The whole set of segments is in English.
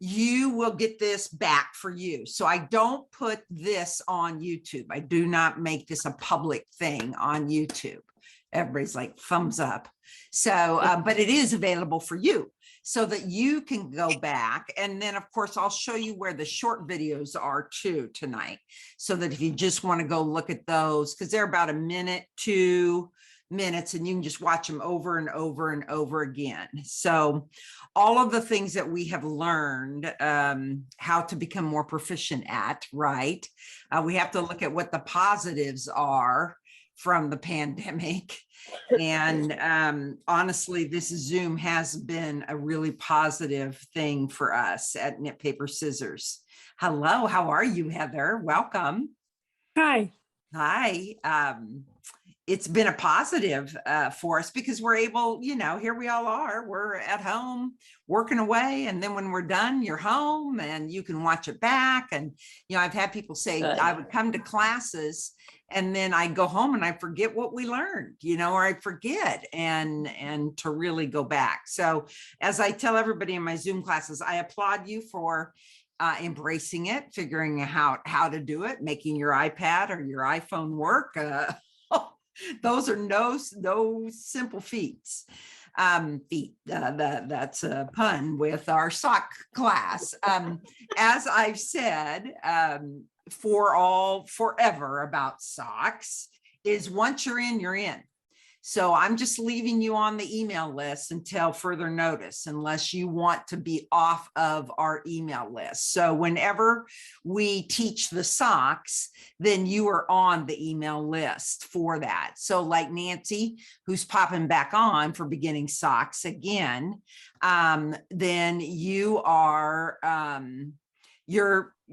you will get this back for you. So I don't put this on YouTube. I do not make this a public thing on YouTube. Everybody's like thumbs up. So, but it is available for you so that you can go back. And then of course, I'll show you where the short videos are too tonight. So that if you just want to go look at those, because they're about a minute, 2 minutes, and you can just watch them over and over and over again. So all of the things that we have learned how to become more proficient at, right? We have to look at what the positives are from the pandemic. And honestly, this Zoom has been a really positive thing for us at Knit Paper Scissors. Hello, how are you, Heather? Welcome. Hi. Hi. It's been a positive for us because we're able, you know, here we all are, we're at home working away. And then when we're done, you're home and you can watch it back. And, you know, I've had people say I would come to classes and then I go home and I forget what we learned, you know, or I forget and to really go back. So as I tell everybody in my Zoom classes, I applaud you for embracing it, figuring out how to do it, making your iPad or your iPhone work. Those are no simple feats. That's a pun with our sock class. As I've said, forever about socks is once you're in, you're in. So I'm just leaving you on the email list until further notice, unless you want to be off of our email list. So whenever we teach the socks, then you are on the email list for that. So like Nancy, who's popping back on for beginning socks again, then you are,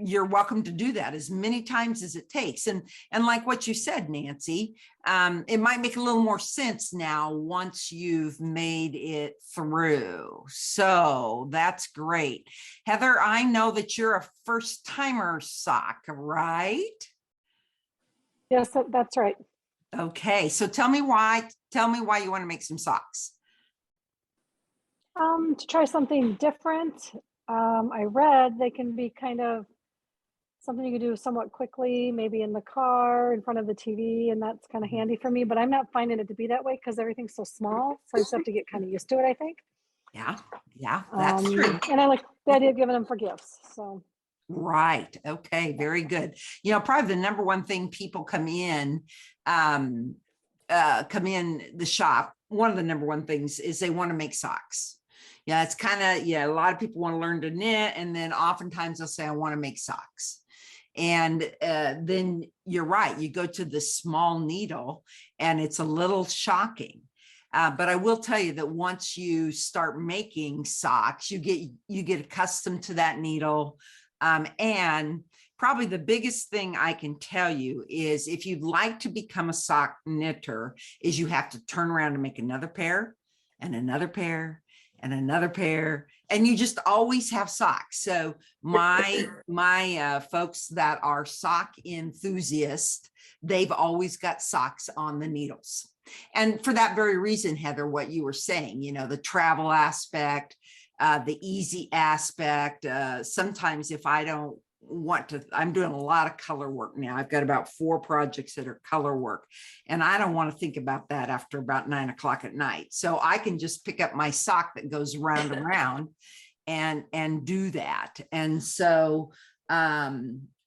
you're welcome to do that as many times as it takes. And like what you said, Nancy, it might make a little more sense now once you've made it through. So that's great. Heather, I know that you're a first timer sock, right? Yes, that's right. Okay, so tell me why you want to make some socks. To try something different. I read they can be kind of something you can do somewhat quickly, maybe in the car, in front of the TV, and that's kind of handy for me, but I'm not finding it to be that way because everything's so small. So I just have to get kind of used to it, I think. Yeah, that's true. And I like the idea of giving them for gifts, so. Right. Okay. Very good. You know, probably the number one thing people come in the shop, one of the number one things is they want to make socks. Yeah, it's kind of, a lot of people want to learn to knit, and then oftentimes they'll say, I want to make socks. And then you're right, you go to the small needle and it's a little shocking. But I will tell you that once you start making socks, you get accustomed to that needle. And probably the biggest thing I can tell you is if you'd like to become a sock knitter, is you have to turn around and make another pair and another pair and another pair, and you just always have socks. So my folks that are sock enthusiasts, they've always got socks on the needles. And for that very reason, Heather, what you were saying, you know, the travel aspect, the easy aspect. Sometimes if I don't want to, I'm doing a lot of color work now. I've got about 4 projects that are color work, and I don't want to think about that after about 9 o'clock at night. So I can just pick up my sock that goes round and round and do that. And so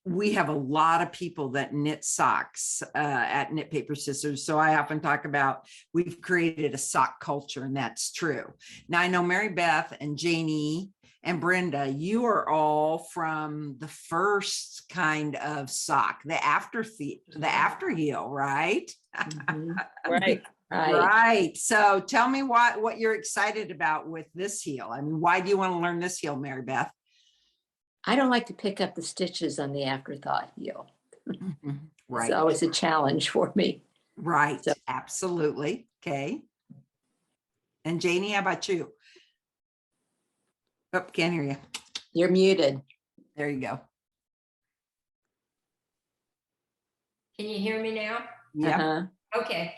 we have a lot of people that knit socks at Knit Paper Scissors. So I often talk about we've created a sock culture, and that's true. Now I know Mary Beth and Janie and Brenda, you are all from the first kind of sock, the after heel, right? Right. Right. So tell me what you're excited about with this heel. I mean, why do you want to learn this heel, Mary Beth? I don't like to pick up the stitches on the afterthought heel. Right. It's always a challenge for me. Right. So. Absolutely. Okay. And Janie, how about you? Oh, can't hear you. You're muted. There you go. Can you hear me now? Yeah. Okay.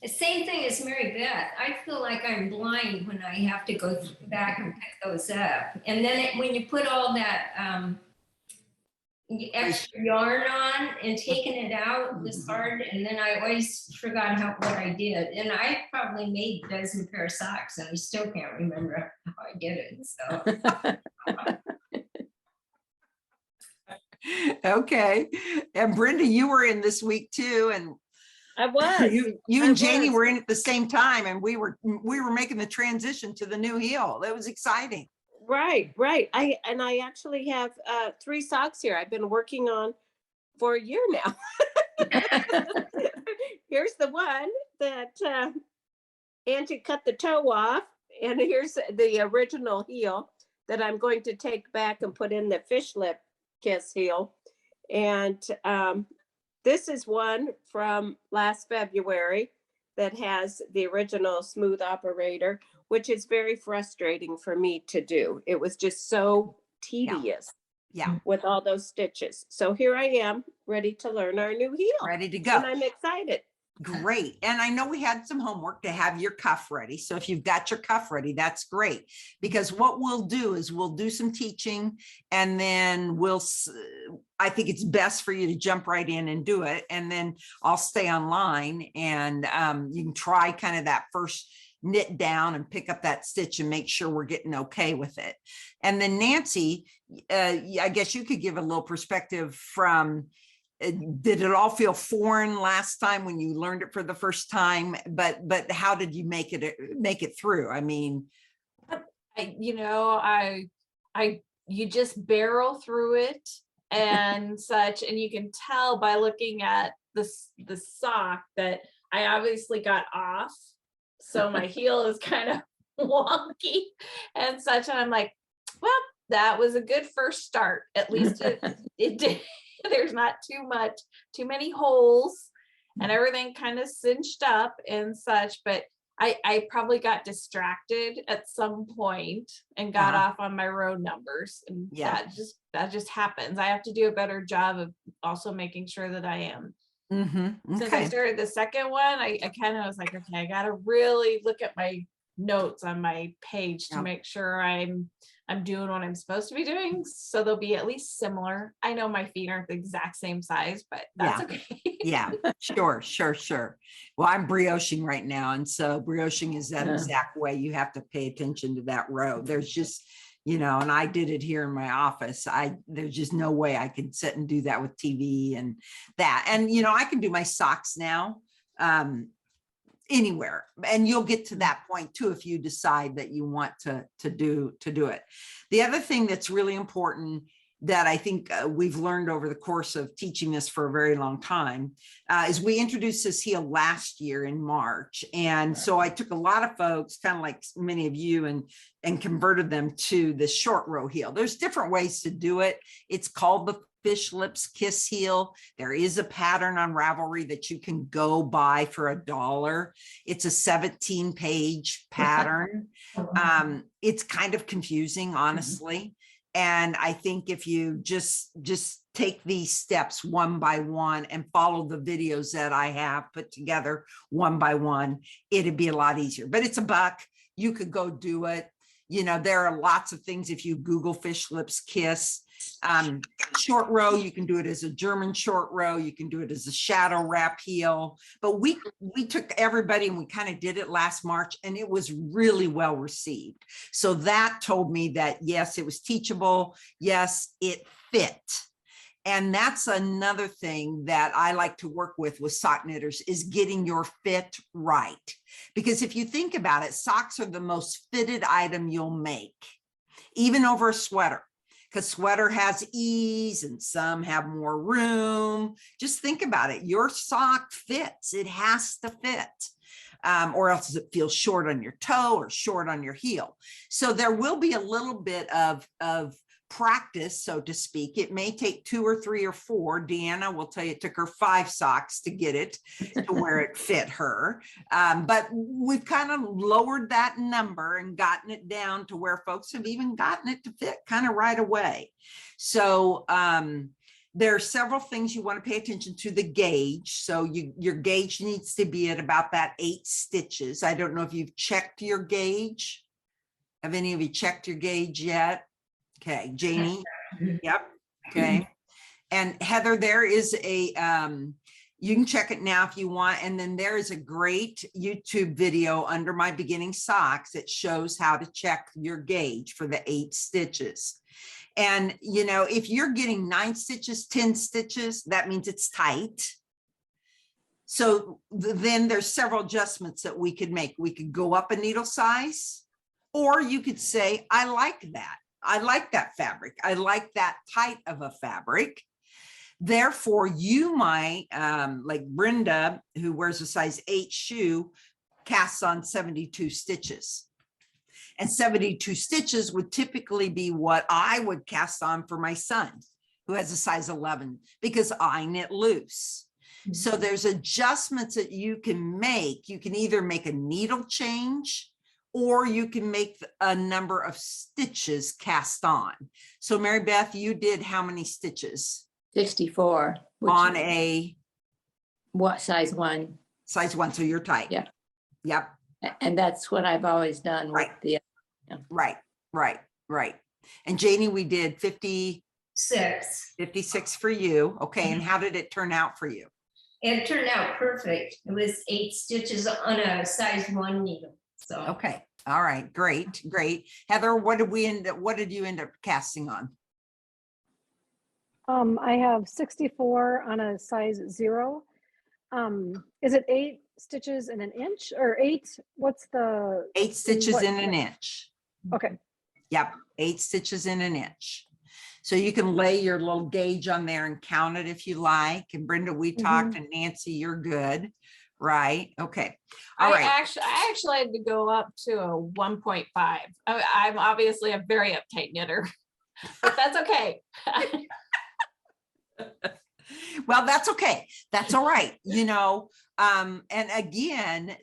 The same thing as Mary Beth. I feel like I'm blind when I have to go back and pick those up. And then when you put all that extra yarn on and taking it out was hard. And then I always forgot what I did. And I probably made a dozen pair of socks and I still can't remember how I did it. So Okay. And Brenda, you were in this week too, and I was. you I and Janie was. were in at the same time, and we were making the transition to the new heel. It was exciting. Right. I actually have 3 socks here I've been working on for a year now. Here's the one that Angie cut the toe off, and here's the original heel that I'm going to take back and put in the fish lip kiss heel. And this is one from last February that has the original smooth operator, which is very frustrating for me to do. It was just so tedious Yeah, with all those stitches. So here I am, ready to learn our new heel. ready to go. And I'm excited. Great. And I know we had some homework to have your cuff ready. So if you've got your cuff ready, that's great. Because what we'll do is we'll do some teaching, and then I think it's best for you to jump right in and do it. And then I'll stay online, and you can try kind of that first knit down and pick up that stitch and make sure we're getting okay with it. And then Nancy, I guess you could give a little perspective from, did it all feel foreign last time when you learned it for the first time? But how did you make it through? I mean, you just barrel through it and such, and you can tell by looking at the sock that I obviously got off, so my heel is kind of wonky and such, and I'm like, well, that was a good first start. At least it did. There's not too many holes, and everything kind of cinched up and such, but I probably got distracted at some point and got off on my row numbers, and that just happens. I have to do a better job of also making sure that I am. Since I started the second one, I kind of was like, okay, I got to really look at my notes on my page to make sure I'm doing what I'm supposed to be doing, so they'll be at least similar. I know my feet aren't the exact same size, but that's okay. Yeah, sure. Well, I'm brioching right now, and so brioching is that exact way. You have to pay attention to that row. There's just, and I did it here in my office. There's just no way I could sit and do that with TV and that. And I can do my socks now anywhere, and you'll get to that point too if you decide that you want to do it. The other thing that's really important that I think we've learned over the course of teaching this for a very long time is we introduced this heel last year in March, and so I took a lot of folks, kind of like many of you, and converted them to the short row heel. There's different ways to do it. It's called the fish lips kiss heel. There is a pattern on Ravelry that you can go buy for $1. It's a 17-page pattern. It's kind of confusing, honestly. And I think if you just take these steps one by one and follow the videos that I have put together one by one, it'd be a lot easier. But it's $1. You could go do it. There are lots of things. If you Google fish lips kiss, short row, you can do it as a German short row. You can do it as a shadow wrap heel. But we took everybody and we kind of did it last March, and it was really well received. So that told me that, yes, it was teachable. Yes, it fit. And that's another thing that I like to work with sock knitters, is getting your fit right. Because if you think about it, socks are the most fitted item you'll make, even over a sweater, because sweater has ease and some have more room. Just think about it. Your sock fits. It has to fit. Or else it feels short on your toe or short on your heel. So there will be a little bit of practice, so to speak. It may take 2 or 3 or 4. Deanna will tell you it took her 5 socks to get it to where it fit her. But we've kind of lowered that number and gotten it down to where folks have even gotten it to fit kind of right away. So there are several things you want to pay attention to. The gauge. So your gauge needs to be at about that 8 stitches. I don't know if you've checked your gauge. Have any of you checked your gauge yet? Okay, Janie. Yep. Okay. And Heather, there is a, you can check it now if you want. And then there is a great YouTube video under my beginning socks that shows how to check your gauge for the 8 stitches. And, you know, if you're getting 9 stitches, 10 stitches, that means it's tight. So then there's several adjustments that we could make. We could go up a needle size, or you could say, I like that. I like that fabric. I like that tight of a fabric. Therefore, you might, like Brenda, who wears a size 8 shoe, casts on 72 stitches. And 72 stitches would typically be what I would cast on for my son, who has a size 11, because I knit loose. So there's adjustments that you can make. You can either make a needle change, or you can make a number of stitches cast on. So Mary Beth, you did how many stitches? 64. which On is a what size 1? size 1, so you're tight. Yeah. Yep. And that's what I've always done with Right. the, Right. And Janie, we did 56 6. for you. Okay. And how did it turn out for you? It turned out perfect. It was 8 stitches on a size 1 needle. So Okay. All right. Great. Heather, what did you end up casting on? I have 64 on a size 0. Is it 8 stitches in an inch or 8? What's the, 8 stitches what- in an inch. okay. Yep. 8 stitches in an inch. So you can lay your little gauge on there and count it if you like. And Brenda, we talked, and Nancy, you're good. Right. Okay. All right. I actually had to go up to a 1.5. I'm obviously a very uptight knitter, but that's okay. Well, that's okay. That's all right. You know, and again,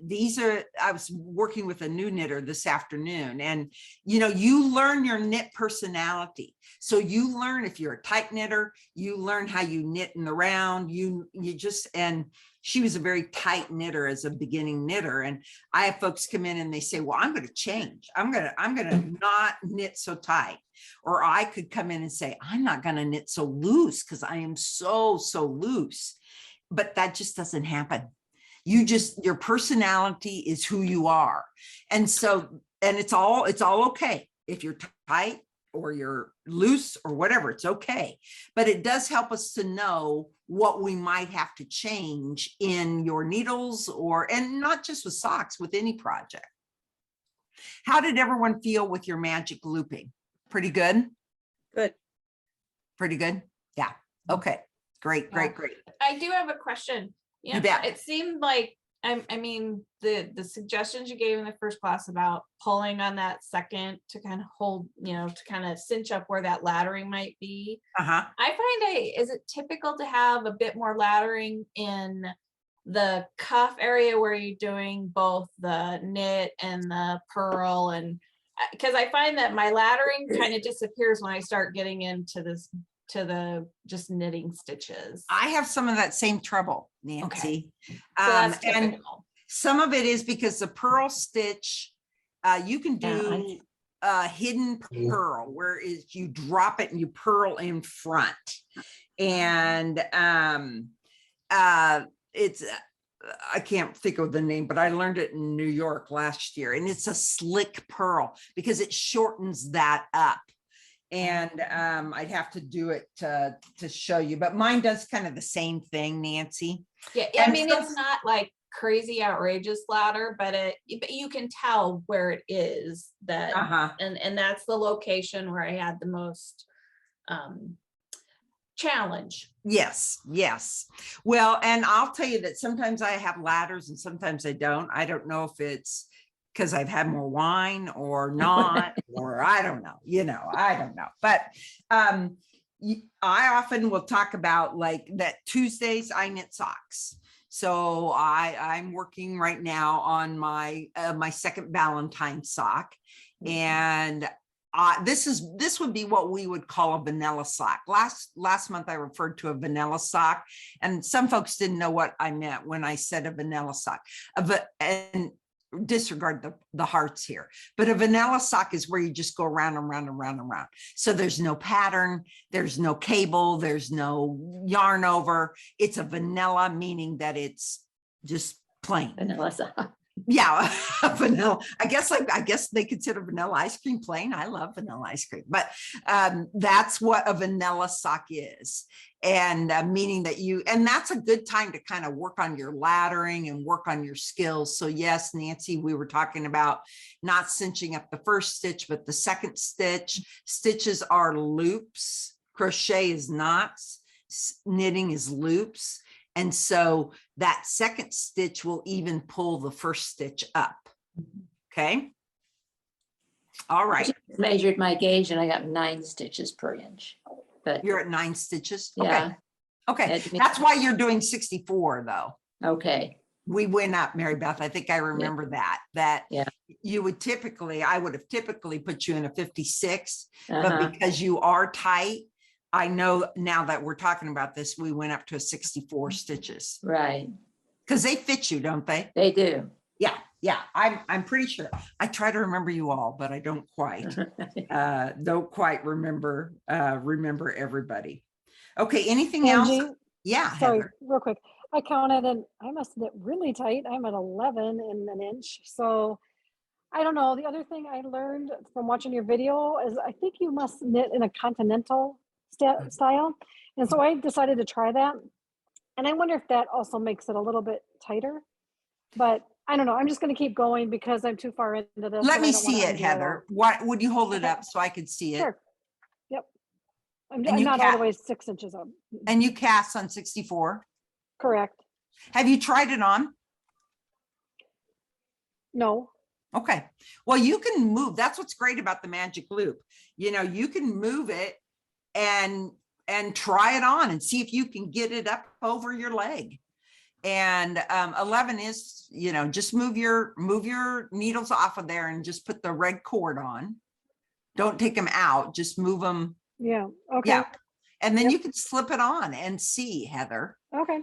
I was working with a new knitter this afternoon, and, you know, you learn your knit personality. So you learn if you're a tight knitter, you learn how you knit in the round, and she was a very tight knitter as a beginning knitter. And I have folks come in and they say, well, I'm going to change. I'm going to not knit so tight. Or I could come in and say, I'm not going to knit so loose because I am so loose. But that just doesn't happen. Your personality is who you are. And so, and it's all okay. If you're tight or you're loose or whatever, it's okay. But it does help us to know what we might have to change in your needles, and not just with socks, with any project. How did everyone feel with your magic looping? Pretty good? Good. Pretty good? Yeah. Okay. Great. I do have a question. You bet. It seemed like, I mean, the suggestions you gave in the first class about pulling on that second to kind of hold, to kind of cinch up where that laddering might be. Uh-huh. I find is it typical to have a bit more laddering in the cuff area where you're doing both the knit and the purl? And because I find that my laddering kind of disappears when I start getting into the just knitting stitches. I have some of that same trouble, Nancy. So that's And typical. some of it is because the purl stitch, you can do a hidden purl, where you drop it and you purl in front. And it's, I can't think of the name, but I learned it in New York last year, and it's a slick purl because it shortens that up. And I'd have to do it to show you, but mine does kind of the same thing, Nancy. Yeah, I mean, it's not like crazy outrageous ladder, but you can tell where it is that, and that's the location where I had the most challenge. Yes. Well, and I'll tell you that sometimes I have ladders and sometimes I don't. I don't know if it's because I've had more wine or not, or I don't know, I don't know. But I often will talk about like that Tuesdays I knit socks. So I'm working right now on my my second Valentine sock, and this would be what we would call a vanilla sock. Last month I referred to a vanilla sock, and some folks didn't know what I meant when I said a vanilla sock. And disregard the hearts here, but a vanilla sock is where you just go around and round and round and round. So there's no pattern, there's no cable, there's no yarn over. It's a vanilla, meaning that it's just plain. Vanilla sock. Yeah, vanilla. I guess they consider vanilla ice cream plain. I love vanilla ice cream, but that's what a vanilla sock is. And meaning that and that's a good time to kind of work on your laddering and work on your skills. So yes, Nancy, we were talking about not cinching up the first stitch, but the second stitch. Stitches are loops. Crochet is knots. Knitting is loops. And so that second stitch will even pull the first stitch up. Okay. All right. Measured my gauge and I got 9 stitches per inch. But You're at 9 stitches. yeah, Okay. That means- That's why you're doing 64 though. okay. We went up, Mary Beth. I think I remember that Yeah. I would have typically put you in a 56, Uh-huh. but because you are tight, I know now that we're talking about this, we went up to a 64 stitches Right. because they fit you, don't they? They do. Yeah. I'm pretty sure. I try to remember you all, but I don't quite. Don't quite remember everybody. Okay, anything else? Angie, Yeah, sorry, Heather. real quick. I counted and I must knit really tight. I'm at 11 in an inch. So I don't know. The other thing I learned from watching your video is I think you must knit in a continental style. And so I decided to try that. And I wonder if that also makes it a little bit tighter. But I don't know. I'm just going to keep going because I'm too far into this. Let and me I don't wanna see it, undo Heather. all. What would you hold it Okay. up so I could see it? Sure. Yep. I'm And you not all can't- the way 6 inches up. And you cast on 64. Correct. Have you tried it on? No. Okay. Well, you can move. That's what's great about the magic loop. You can move it and try it on and see if you can get it up over your leg. And 11 is, just move your needles off of there and just put the red cord on. Don't take them out, just move them. Yeah. Okay. Yeah. And then Yep. you can slip it on and see, Heather. Okay.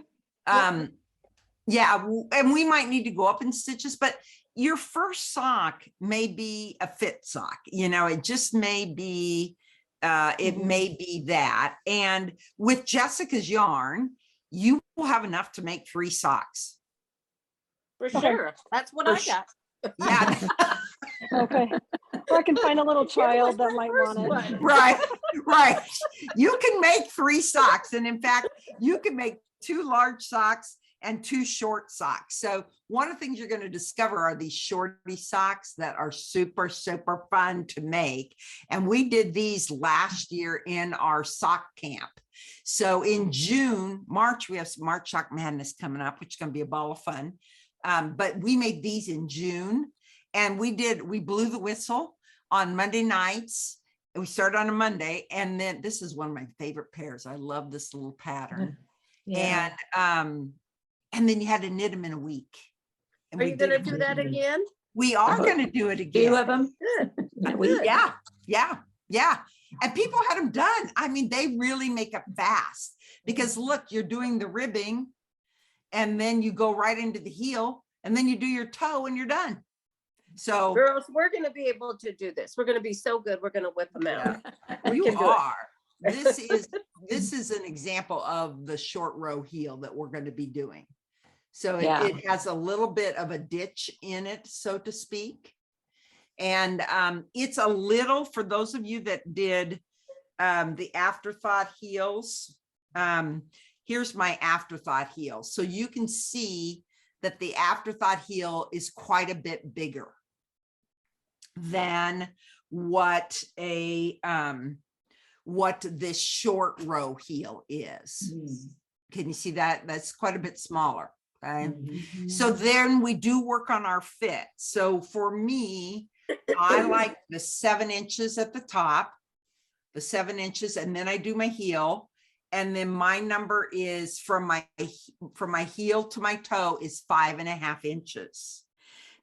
Yeah, and we might need to go up in stitches, but your first sock may be a fit sock. It just may be, it may be that. And with Jessica's yarn, you will have enough to make 3 socks. For Okay. sure. That's what For I su- got. Yeah, Okay. Or I can find a little Here was child that my might first want it. one. right. You can make 3 socks. And in fact, you can make 2 large socks and 2 short socks. So one of the things you're going to discover are these shorty socks that are super, super fun to make. And we did these last year in our sock camp. So in March, we have some March Sock Madness coming up, which is going to be a ball of fun. But we made these in June, and we blew the whistle on Monday nights. We started on a Monday, and then this is one of my favorite pairs. I love this little pattern. Yeah. And then you had to knit them in a week. And Are we you did going to it. do that again? We are Oh, going to do it 2 again. of them. Good. Yeah. And people had them done. I mean, they really make up fast because look, you're doing the ribbing and then you go right into the heel and then you do your toe and you're done. So Girls, we're going to be able to do this. We're going to be so good. We're going to whip them out. We you can do it. are. This is an example of the short row heel that we're going to be doing. So Yeah. it has a little bit of a ditch in it, so to speak. And it's a little, for those of you that did the afterthought heels, here's my afterthought heel. So you can see that the afterthought heel is quite a bit bigger than what this short row heel is. Can you see that? That's quite a bit smaller. Okay. Mhm. So then we do work on our fit. So for me, I like the 7 inches at the top, the 7 inches, and then I do my heel. And then my number is from my heel to my toe is 5.5 inches.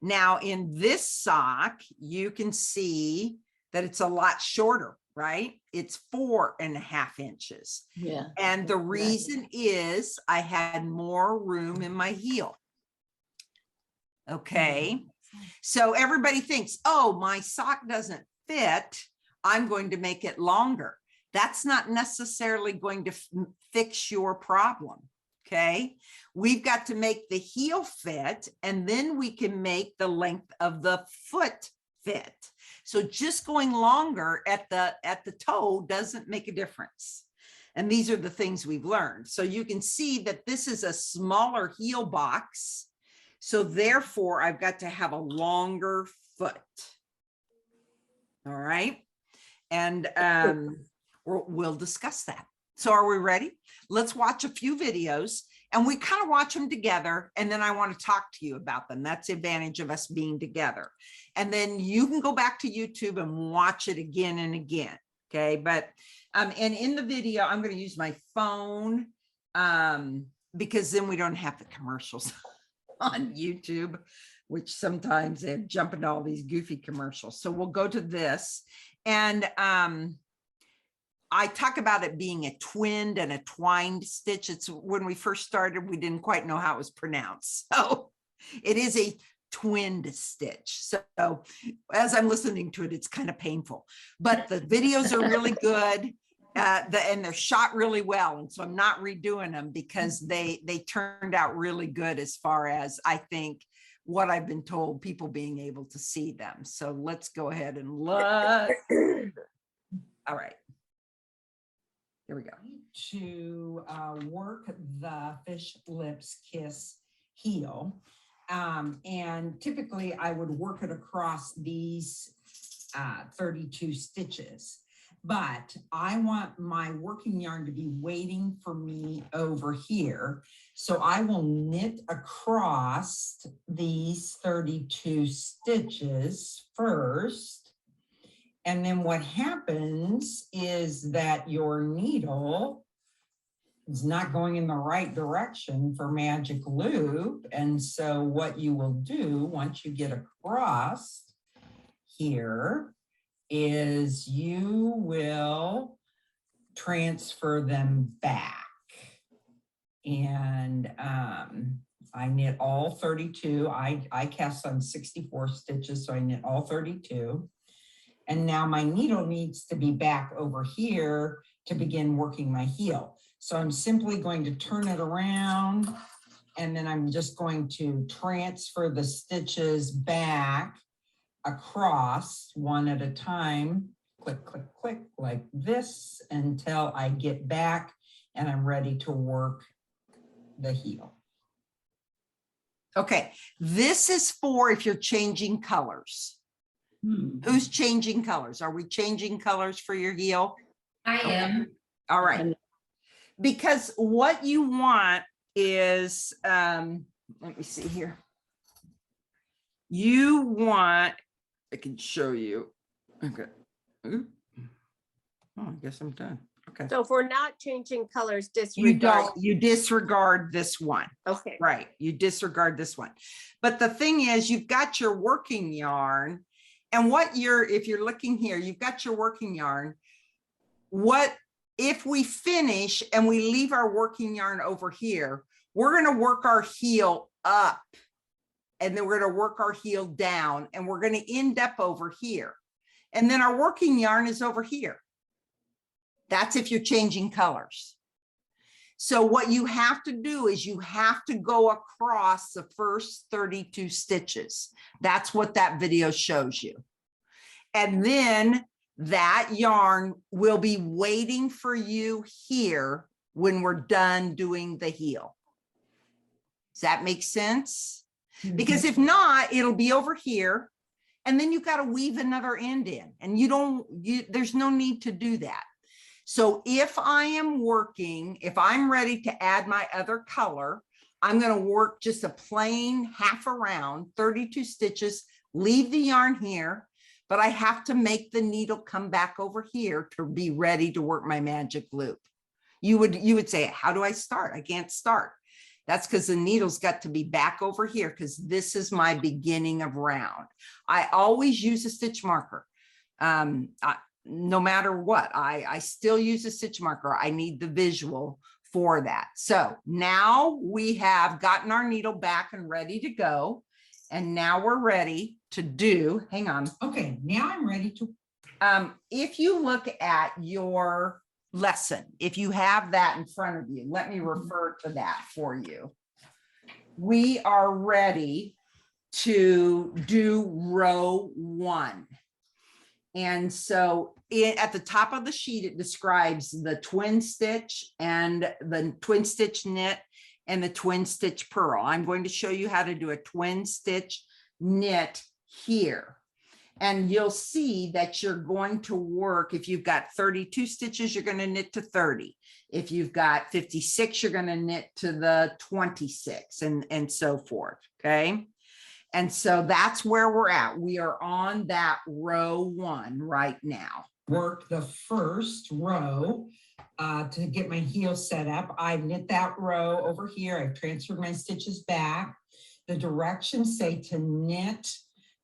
Now in this sock, you can see that it's a lot shorter, right? It's 4.5 inches. Yeah. And the Right. reason is I had more room in my heel. Okay. So everybody thinks, oh, my sock doesn't fit, I'm going to make it longer. That's not necessarily going to fix your problem. Okay. We've got to make the heel fit, and then we can make the length of the foot fit. So just going longer at the toe doesn't make a difference. And these are the things we've learned. So you can see that this is a smaller heel box. So therefore, I've got to have a longer foot. All right. And we'll discuss that. So are we ready? Let's watch a few videos, and we kind of watch them together. And then I want to talk to you about them. That's the advantage of us being together. And then you can go back to YouTube and watch it again and again. Okay. But, and in the video, I'm going to use my phone because then we don't have the commercials on YouTube, which sometimes they jump into all these goofy commercials. So we'll go to this, and I talk about it being a twinned and a twined stitch. It's when we first started, we didn't quite know how it was pronounced. So it is a twinned stitch. So as I'm listening to it, it's kind of painful, but the videos are really good. And they're shot really well. And so I'm not redoing them because they turned out really good as far as, I think, what I've been told, people being able to see them. So let's go ahead and look. All right. Here we go. To work the Fish Lips Kiss heel. And typically I would work it across these 32 stitches. But I want my working yarn to be waiting for me over here. So I will knit across these 32 stitches first. And then what happens is that your needle is not going in the right direction for magic loop. And so what you will do once you get across here is you will transfer them back. And I knit all 32. I cast on 64 stitches, so I knit all 32. And now my needle needs to be back over here to begin working my heel. So I'm simply going to turn it around, and then I'm just going to transfer the stitches back across one at a time, click, click, click, like this, until I get back and I'm ready to work the heel. Okay, this is for if you're changing colors. Who's changing colors? Are we changing colors for your heel? I am. All right. Because what you want is, let me see here. You want, I can show you. Okay. Ooh. Oh, I guess I'm done. Okay. So if we're not changing colors, You disregard. don't, you disregard this one. Okay. Right. You disregard this one. But the thing is, you've got your working yarn, and what you're, if you're looking here, you've got your working yarn. What if we finish and we leave our working yarn over here, we're going to work our heel up, and then we're going to work our heel down, and we're going to end up over here. And then our working yarn is over here. That's if you're changing colors. So what you have to do is you have to go across the first 32 stitches. That's what that video shows you. And then that yarn will be waiting for you here when we're done doing the heel. Does that make sense? Because if not, it'll be over here, and then you've got to weave another end in, and there's no need to do that. So if I am working, if I'm ready to add my other color, I'm going to work just a plain half around 32 stitches, leave the yarn here, but I have to make the needle come back over here to be ready to work my magic loop. You would say, how do I start? I can't start. That's because the needle's got to be back over here, because this is my beginning of round. I always use a stitch marker. No matter what, I still use a stitch marker. I need the visual for that. So now we have gotten our needle back and ready to go. And now we're ready to do, hang on. Okay, now I'm ready to, If you look at your lesson, if you have that in front of you, let me refer to that for you. We are ready to do row 1. And so at the top of the sheet, it describes the twin stitch and the twin stitch knit and the twin stitch purl. I'm going to show you how to do a twin stitch knit here. And you'll see that you're going to work, if you've got 32 stitches, you're going to knit to 30. If you've got 56, you're going to knit to the 26 and so forth. Okay. And so that's where we're at. We are on that row 1 right now. work the first row to get my heel set up. I knit that row over here. I've transferred my stitches back. The directions say to knit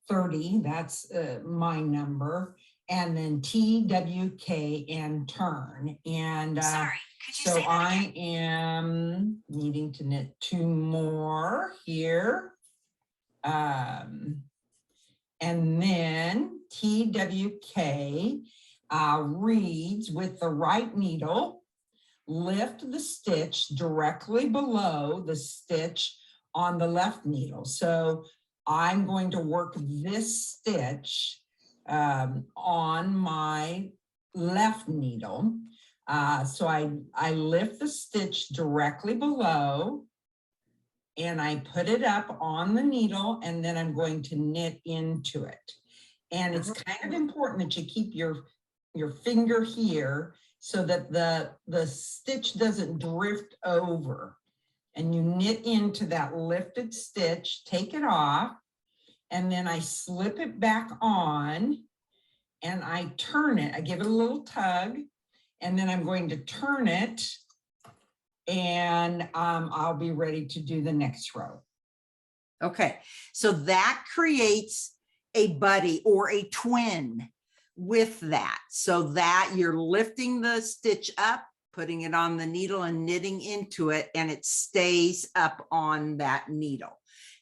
30, that's my number, and then T, W, K, and turn. And so I am needing to knit 2 more here. And then TWK reads with the right needle, lift the stitch directly below the stitch on the left needle. So I'm going to work this stitch on my left needle. So I lift the stitch directly below and I put it up on the needle, and then I'm going to knit into it. And it's kind of important that you keep your finger here so that the stitch doesn't drift over. And you knit into that lifted stitch, take it off, and then I slip it back on and I turn it. I give it a little tug, and then I'm going to turn it, and I'll be ready to do the next row. Okay, so that creates a buddy or a twin with that, so that you're lifting the stitch up, putting it on the needle and knitting into it, and it stays up on that needle.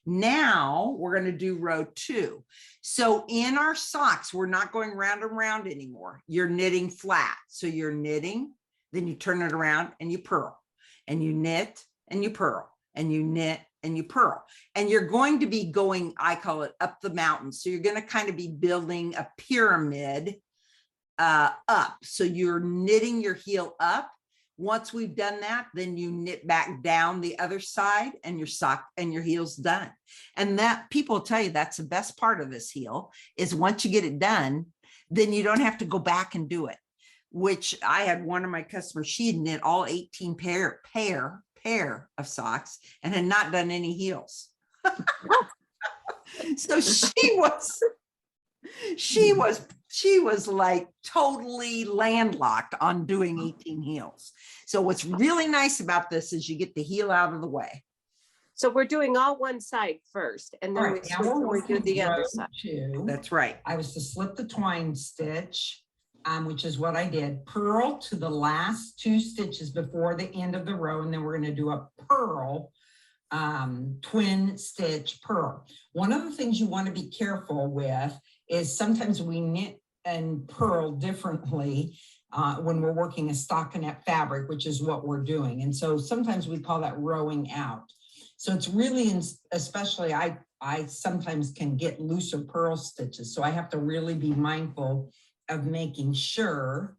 Now we're going to do row 2. So in our socks, we're not going round and round anymore. You're knitting flat. So you're knitting, then you turn it around and you purl, and you knit and you purl, and you knit and you purl. And you're going to be going, I call it up the mountain. So you're going to kind of be building a pyramid up. So you're knitting your heel up. Once we've done that, then you knit back down the other side, and your sock and your heel's done. And that, people tell you, that's the best part of this heel, is once you get it done, then you don't have to go back and do it. Which I had one of my customers, she had knit all 18 pair of socks and had not done any heels. So she was like totally landlocked on doing 18 heels. So what's really nice about this is you get the heel out of the way. So we're doing all one side first, and then All right, now we're we do the working other row side. 2. That's right. I was to slip the twine stitch, which is what I did. Purl to the last 2 stitches before the end of the row, and then we're going to do a purl, twin stitch purl. One of the things you want to be careful with is sometimes we knit and purl differently when we're working a stockinette fabric, which is what we're doing. And so sometimes we call that rowing out. So it's really, especially I sometimes can get looser purl stitches. So I have to really be mindful of making sure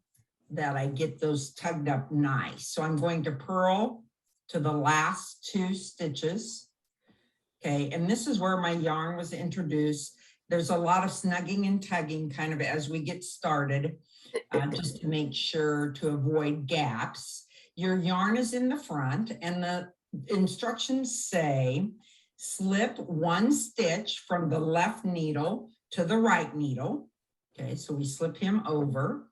that I get those tugged up nice. So I'm going to purl to the last 2 stitches. Okay, and this is where my yarn was introduced. There's a lot of snugging and tugging kind of as we get started, just to make sure to avoid gaps. Your yarn is in the front, and the instructions say slip 1 stitch from the left needle to the right needle. Okay, so we slip him over,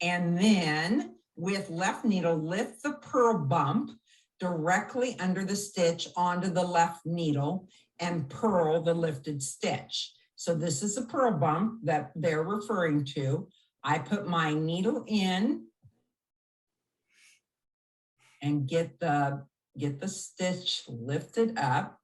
and then with left needle, lift the purl bump directly under the stitch onto the left needle and purl the lifted stitch. So this is a purl bump that they're referring to. I put my needle in and get the stitch lifted up.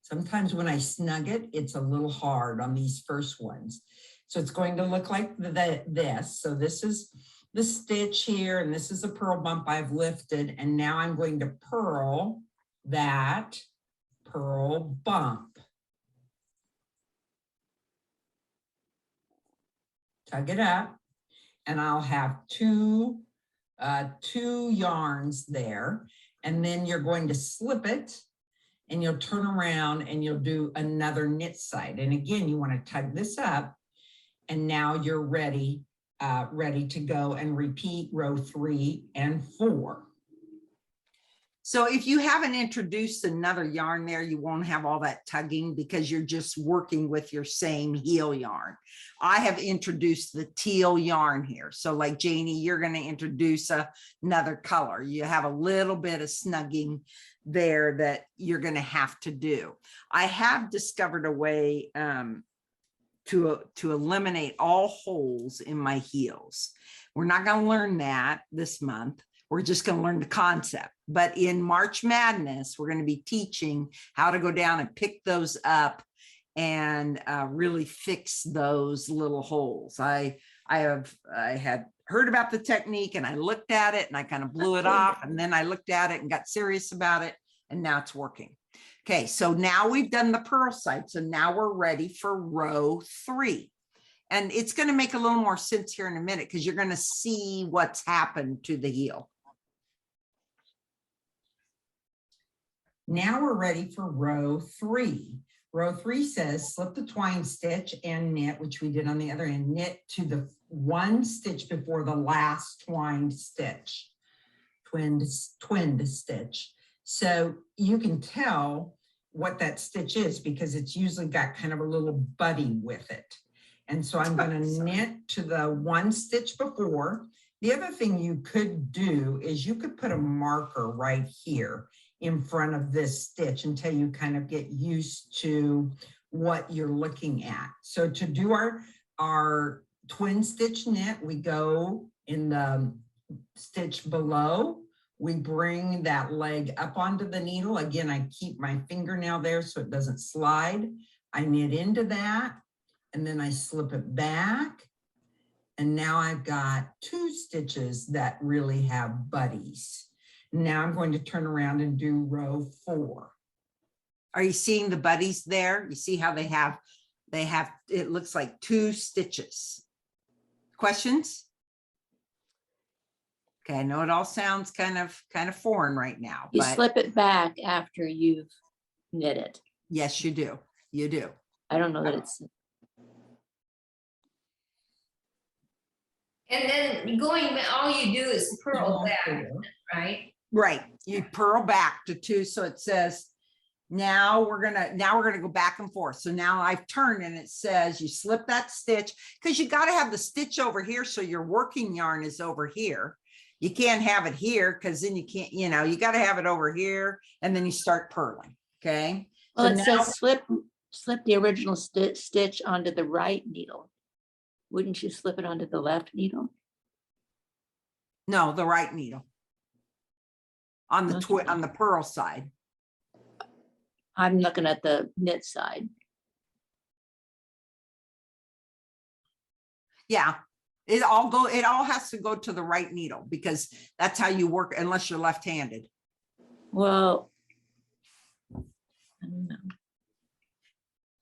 Sometimes when I snug it, it's a little hard on these first ones. So it's going to look like this. So this is the stitch here, and this is a purl bump I've lifted, and now I'm going to purl that purl bump. Tug it up, and I'll have two yarns there, and then you're going to slip it, and you'll turn around and you'll do another knit side. And again, you want to tug this up, and now you're ready to go and repeat row 3 and 4. So if you haven't introduced another yarn there, you won't have all that tugging because you're just working with your same heel yarn. I have introduced the teal yarn here. So like Janie, you're going to introduce another color. You have a little bit of snugging there that you're going to have to do. I have discovered a way to eliminate all holes in my heels. We're not going to learn that this month. We're just going to learn the concept. But in March Madness, we're going to be teaching how to go down and pick those up and really fix those little holes. I had heard about the technique, and I looked at it and I kind of blew it off, and then I looked at it and got serious about it, and now it's working. Okay, so now we've done the purl side. So now we're ready for row 3. And it's going to make a little more sense here in a minute because you're going to see what's happened to the heel. Now we're ready for row 3. Row 3 says slip the twine stitch and knit, which we did on the other end, knit to the 1 stitch before the last twined stitch, twinned stitch. So you can tell what that stitch is because it's usually got kind of a little buddy with it. And so I'm going to knit to the 1 stitch before. The other thing you could do is you could put a marker right here in front of this stitch until you kind of get used to what you're looking at. So to do our twin stitch knit, we go in the stitch below. We bring that leg up onto the needle. Again, I keep my fingernail there so it doesn't slide. I knit into that, and then I slip it back. And now I've got 2 stitches that really have buddies. Now I'm going to turn around and do row 4. Are you seeing the buddies there? You see how they have, it looks like 2 stitches. Questions? Okay, I know it all sounds kind of foreign right now, You but slip it back after you've knit it. yes, you do. You do. I don't know that it's, And then all you do is purl back, right? Right. You purl back to 2. So it says, now we're gonna go back and forth. So now I've turned and it says you slip that stitch because you got to have the stitch over here. So your working yarn is over here. You can't have it here because then you can't, you got to have it over here and then you start purling. Okay. well, So it now- says slip the original stitch onto the right needle. Wouldn't you slip it onto the left needle? No, the right needle. On the Okay. on the purl side. I'm looking at the knit side. Yeah. It all has to go to the right needle because that's how you work unless you're left-handed. Well, I don't know.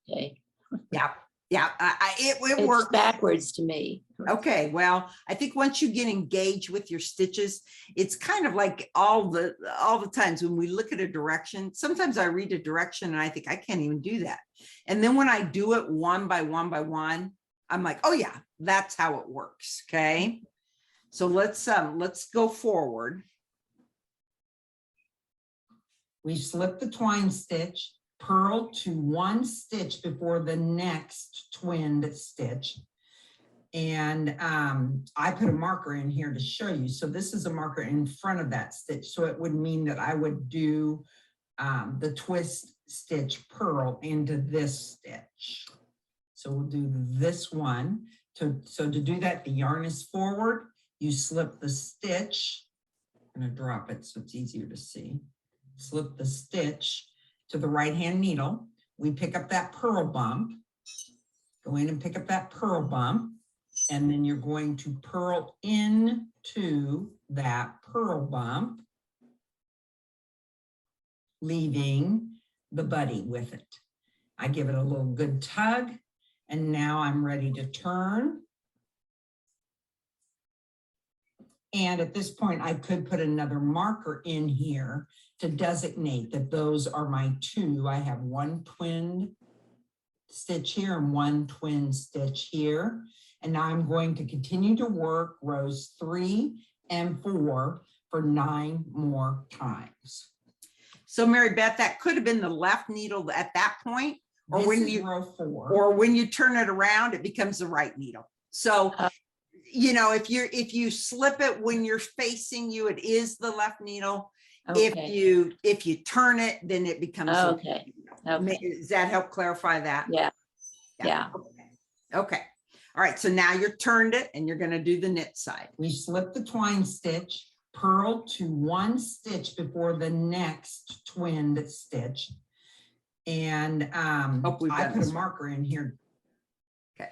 Okay, Yeah. Yeah. It it's works. backwards to me. Okay, well, I think once you get engaged with your stitches, it's kind of like all the times when we look at a direction, sometimes I read a direction and I think I can't even do that. And then when I do it one by one, I'm like, oh yeah, that's how it works. Okay. So let's go forward. We slip the twine stitch, purl to 1 stitch before the next twinned stitch. And I put a marker in here to show you. So this is a marker in front of that stitch. So it would mean that I would do the twist stitch purl into this stitch. So we'll do this one. So to do that, the yarn is forward, you slip the stitch. I'm gonna drop it so it's easier to see. Slip the stitch to the right-hand needle. We pick up that purl bump. Go in and pick up that purl bump. And then you're going to purl into that purl bump, leaving the buddy with it. I give it a little good tug, and now I'm ready to turn. And at this point, I could put another marker in here to designate that those are my two. I have one twin stitch here and one twin stitch here. And now I'm going to continue to work rows 3 and 4 for 9 more times. So Mary Beth, that could have been the left needle at that point, or This when is you, row 4. or when you turn it around, it becomes the right needle. So, you know, if you slip it when you're facing you, it is the left needle. Okay, If you turn it, then it becomes. the Okay, right needle. okay. Does that help clarify that? Yeah, yeah. Okay. All right. So now you're turned it and you're going to do the knit side. We slip the twine stitch, purl to 1 stitch before the next twinned stitch. And Hope we've I done put this a right. marker in here. Okay.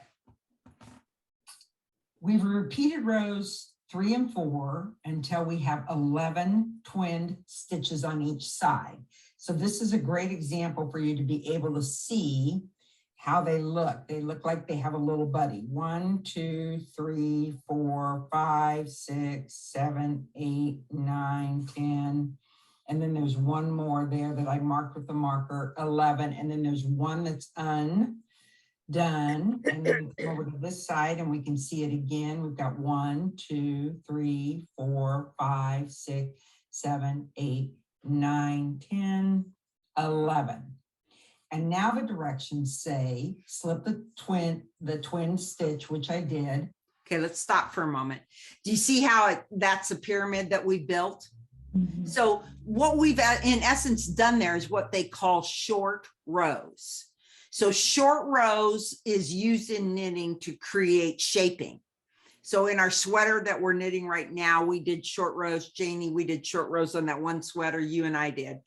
We've repeated rows 3 and 4 until we have 11 twinned stitches on each side. So this is a great example for you to be able to see how they look. They look like they have a little buddy. 1, 2, 3, 4, 5, 6, 7, 8, 9, 10. And then there's one more there that I marked with the marker, 11. And then there's one that's undone. And then we come over to this side and we can see it again. We've got 1, 2, 3, 4, 5, 6, 7, 8, 9, 10, 11. And now the directions say, slip the twin stitch, which I did. Okay. Let's stop for a moment. Do you see how that's a pyramid that we built? Mhm. So what we've in essence done there is what they call short rows. So short rows is used in knitting to create shaping. So in our sweater that we're knitting right now, we did short rows. Janie, we did short rows on that one sweater you and I did.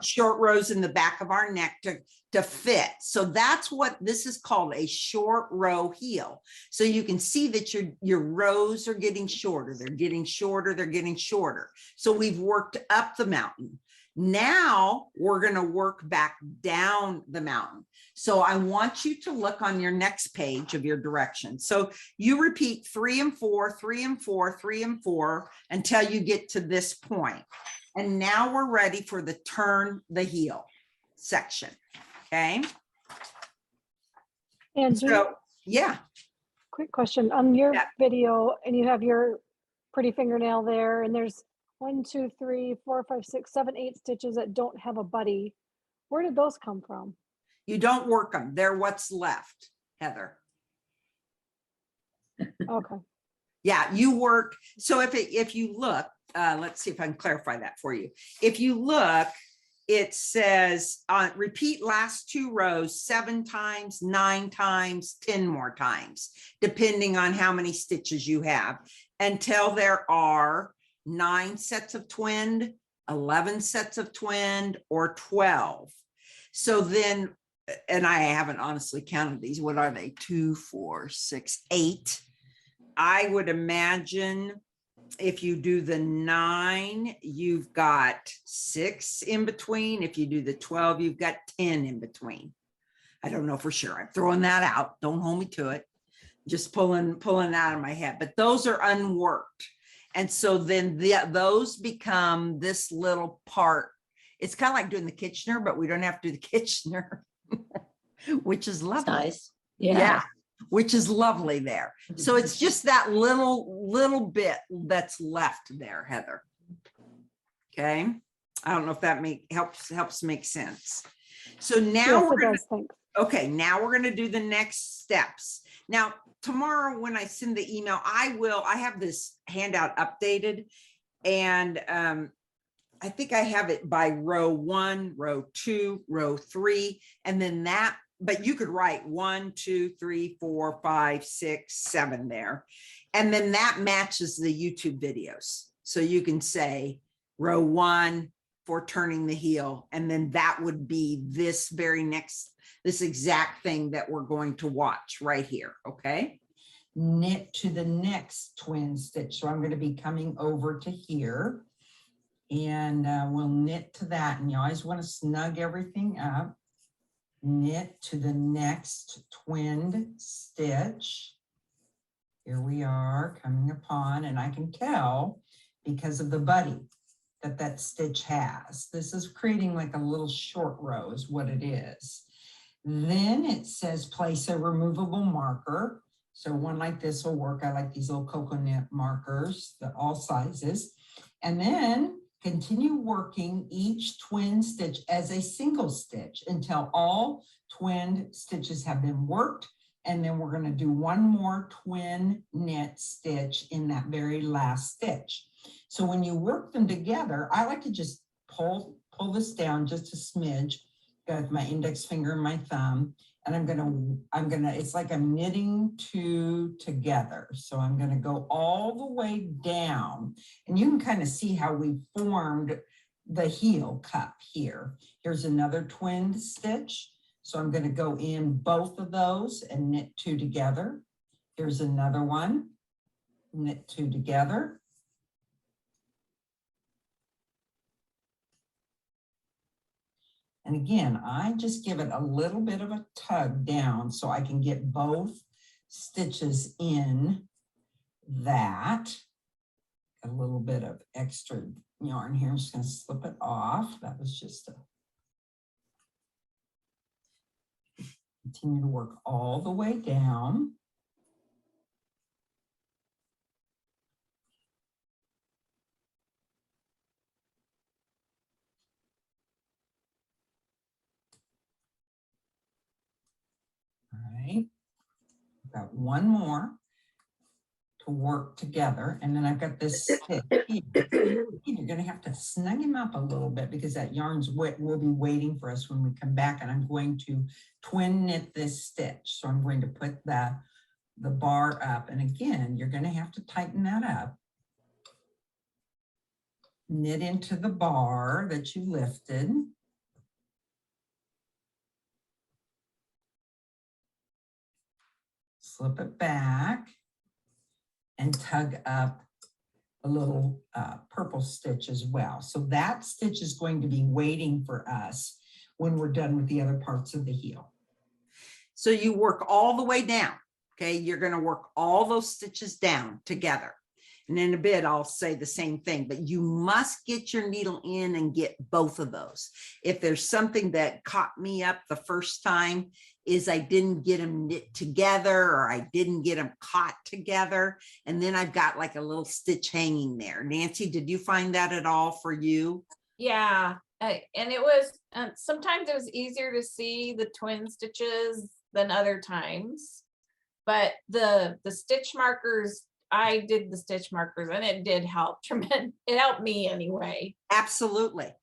Short rows in the back of our neck to fit. So that's what this is called, a short row heel. So you can see that your rows are getting shorter. They're getting shorter. They're getting shorter. So we've worked up the mountain. Now we're going to work back down the mountain. So I want you to look on your next page of your directions. So you repeat 3 and 4, 3 and 4, 3 and 4 until you get to this point. And now we're ready for the turn the heel section. Okay. And So, yeah. quick question on your Yeah. video, and you have your pretty fingernail there, and there's 1, 2, 3, 4, 5, 6, 7, 8 stitches that don't have a buddy. Where did those come from? You don't work them. They're what's left, Heather. Okay. Yeah, you work. So if you look, let's see if I can clarify that for you. If you look, it says repeat last 2 rows 7 times, 9 times, 10 more times, depending on how many stitches you have, until there are 9 sets of twinned, 11 sets of twinned, or 12. So then, and I haven't honestly counted these. What are they? 2, 4, 6, 8. I would imagine if you do the 9, you've got 6 in between. If you do the 12, you've got 10 in between. I don't know for sure. I'm throwing that out. Don't hold me to it. Just pulling out of my head. But those are unworked. And so then those become this little part. It's kind of like doing the Kitchener, but we don't have to do the Kitchener, which is lovely. Nice. Yeah. Yeah. Which is lovely there. So it's just that little bit that's left there, Heather. Okay. I don't know if that helps make sense. So now Yes, it does. Thanks. okay, now we're going to do the next steps. Now, tomorrow when I send the email, I have this handout updated, and I think I have it by row 1, row 2, row 3, and then that, but you could write 1, 2, 3, 4, 5, 6, 7 there. And then that matches the YouTube videos. So you can say row 1 for turning the heel, and then that would be this very next, this exact thing that we're going to watch right here, okay? Knit to the next twin stitch. So I'm going to be coming over to here, and we'll knit to that. And you always want to snug everything up. Knit to the next twinned stitch. Here we are coming upon, and I can tell because of the buddy that that stitch has. This is creating like a little short row is what it is. Then it says place a removable marker. So one like this will work. I like these little coconut markers, all sizes. And then continue working each twin stitch as a single stitch until all twinned stitches have been worked. And then we're going to do one more twin knit stitch in that very last stitch. So when you work them together, I like to just pull this down just a smidge with my index finger and my thumb. And I'm gonna, it's like I'm knitting two together. So I'm gonna go all the way down, and you can kind of see how we formed the heel cup here. Here's another twinned stitch. So I'm gonna go in both of those and knit two together. Here's another one, knit two together. And again, I just give it a little bit of a tug down so I can get both stitches in that. A little bit of extra yarn here. I'm just going to slip it off. That was just a... Continue to work all the way down. All right, I've got one more to work together, and then I've got this stitch here. You're going to have to snug him up a little bit because that yarn's will be waiting for us when we come back, and I'm going to twin knit this stitch. So I'm going to put the bar up, and again, you're going to have to tighten that up. Knit into the bar that you lifted. Slip it back and tug up a little purple stitch as well. So that stitch is going to be waiting for us when we're done with the other parts of the heel. So you work all the way down, okay? You're going to work all those stitches down together. And in a bit, I'll say the same thing, but you must get your needle in and get both of those. If there's something that caught me up the first time is I didn't get them knit together, or I didn't get them caught together. And then I've got like a little stitch hanging there. Nancy, did you find that at all for you? Yeah, and it was, sometimes it was easier to see the twin stitches than other times. But the stitch markers, I did the stitch markers and it did help tremendous. It helped me anyway. Absolutely.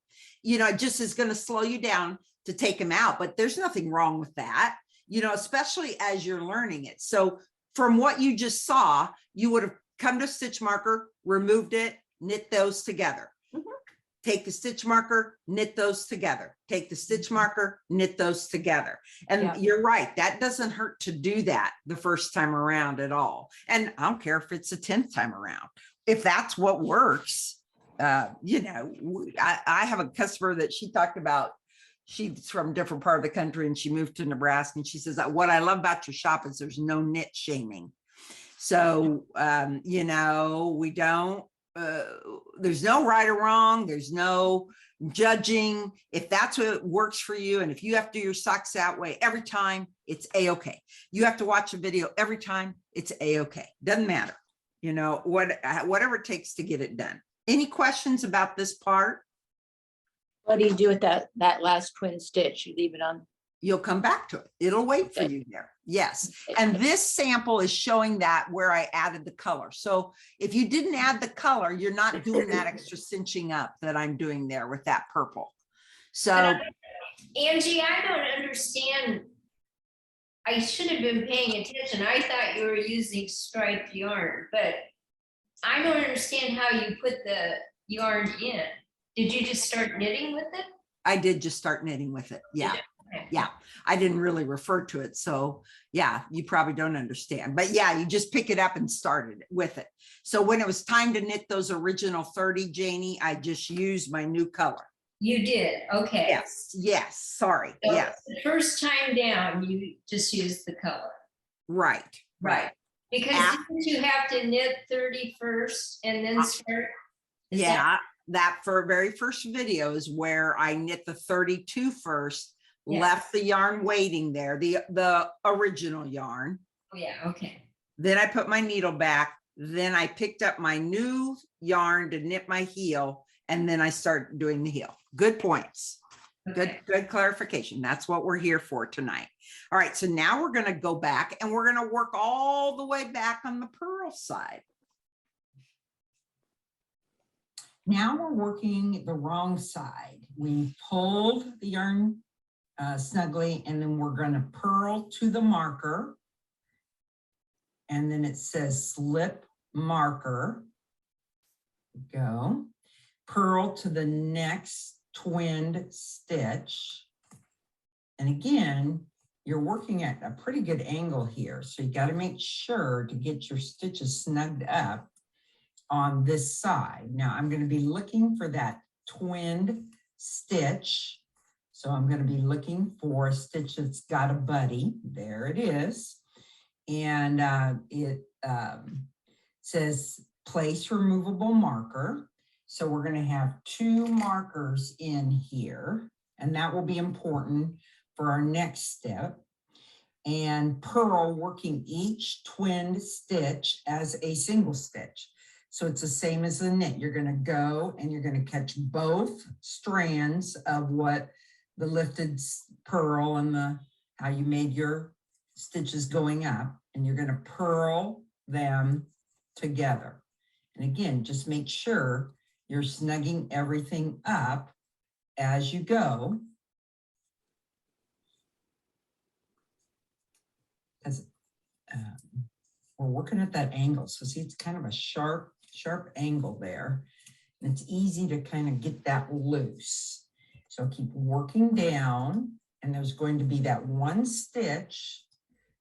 You know, it just is going to slow you down to take them out, but there's nothing wrong with that, you know, especially as you're learning it. So from what you just saw, you would have come to stitch marker, removed it, knit those together. Take the stitch marker, knit those together. Take the stitch marker, knit those together. And Yeah. You're right, that doesn't hurt to do that the first time around at all. And I don't care if it's the 10th time around. If that's what works, you know, I have a customer that she talked about. She's from a different part of the country and she moved to Nebraska. And she says, what I love about your shop is there's no knit shaming. So, you know, we don't, there's no right or wrong. There's no judging. If that's what works for you, and if you have to do your socks that way every time, it's a-okay. You have to watch a video every time, it's a-okay. Doesn't matter, you know, whatever it takes to get it done. Any questions about this part? What do you do with that last twin stitch? You leave it on you'll come back to it. It'll wait for Okay. you there. Yes. And this sample is showing that where I added the color. So if you didn't add the color, you're not doing that extra cinching up that I'm doing there with that purple. So Angie, I don't understand. I should have been paying attention. I thought you were using striped yarn, but I don't understand how you put the yarn in. Did you just start knitting with it? I did just start knitting with it. Yeah. Okay. Yeah. I didn't really refer to it. So yeah, you probably don't understand, but yeah, you just pick it up and started with it. So when it was time to knit those original 30, Janie, I just used my new color. You did, okay. Yes. Yes. Sorry. So Yes. the first time down, you just used the color. Right. Right. Because Ah. didn't you have to knit 30 first and then start? Is that- Yeah. That for very first video is where I knit the 32 first, Yeah. left the yarn waiting there, the original yarn. Oh, yeah, okay. Then I put my needle back. Then I picked up my new yarn to knit my heel. And then I start doing the heel. Good points. Okay. Good clarification. That's what we're here for tonight. All right. So now we're going to go back and we're going to work all the way back on the purl side. Now we're working the wrong side. We pulled the yarn snugly, and then we're going to purl to the marker. And then it says slip marker. Go. Purl to the next twinned stitch. And again, you're working at a pretty good angle here. So you got to make sure to get your stitches snugged up on this side. Now I'm going to be looking for that twinned stitch. So I'm going to be looking for a stitch that's got a buddy. There it is. And it says place removable marker. So we're going to have 2 markers in here, and that will be important for our next step. And purl, working each twinned stitch as a single stitch. So it's the same as the knit. You're going to go and you're going to catch both strands of what the lifted purl and how you made your stitches going up, and you're going to purl them together. And again, just make sure you're snugging everything up as you go. Because we're working at that angle. So see, it's kind of a sharp angle there. And it's easy to kind of get that loose. So keep working down, and there's going to be that one stitch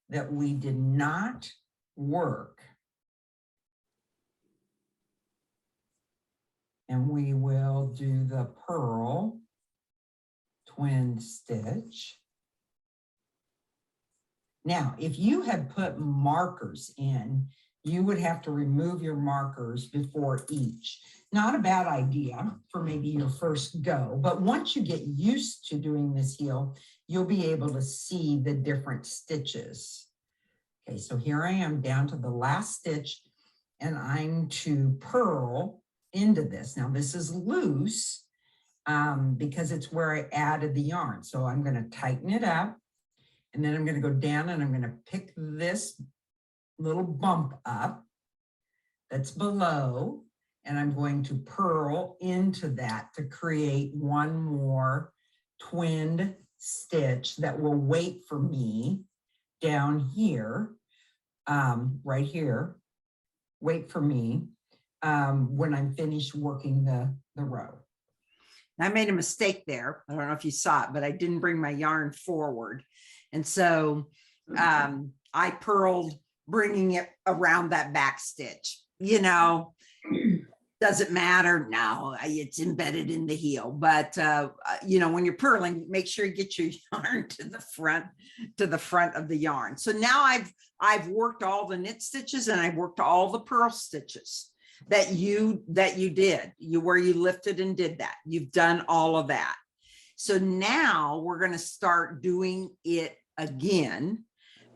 that we did not work. And we will do the purl twin stitch. Now, if you had put markers in, you would have to remove your markers before each. Not a bad idea for maybe your first go, but once you get used to doing this heel, you'll be able to see the different stitches. Okay, so here I am down to the last stitch, and I'm to purl into this. Now this is loose because it's where I added the yarn. So I'm going to tighten it up, and then I'm going to go down and I'm going to pick this little bump up that's below, and I'm going to purl into that to create one more twinned stitch that will wait for me down here, right here, wait for me when I'm finished working the row. I made a mistake there. I don't know if you saw it, but I didn't bring my yarn forward. And so I purled, bringing it around that back stitch, you know, doesn't matter. No, it's embedded in the heel, but you know, when you're purling, make sure you get your yarn to the front of the yarn. So now I've worked all the knit stitches, and I've worked all the purl stitches that you did, where you lifted and did that. You've done all of that. So now we're going to start doing it again,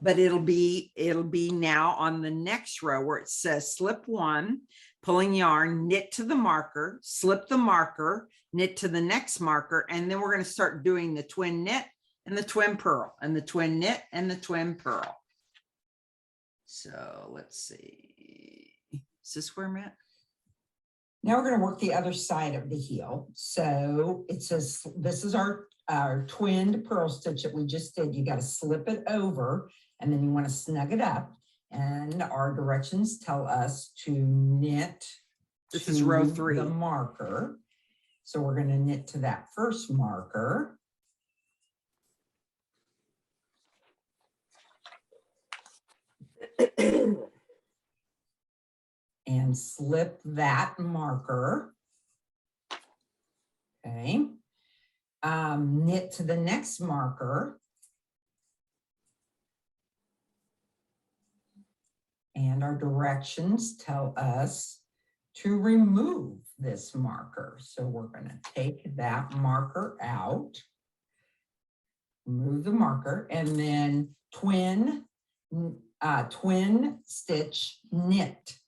but it'll be now on the next row where it says slip 1, pulling yarn, knit to the marker, slip the marker, knit to the next marker, and then we're going to start doing the twin knit, and the twin purl, and the twin knit, and the twin purl. So let's see. Is this where I'm at? Now we're going to work the other side of the heel. So it says, this is our twinned purl stitch that we just did. You got to slip it over and then you want to snug it up. And our directions tell us to knit. This is row to 3. The marker. So we're going to knit to that first marker. And slip that marker. Okay. Knit to the next marker. And our directions tell us to remove this marker. So we're going to take that marker out, remove the marker, and then twin stitch knit.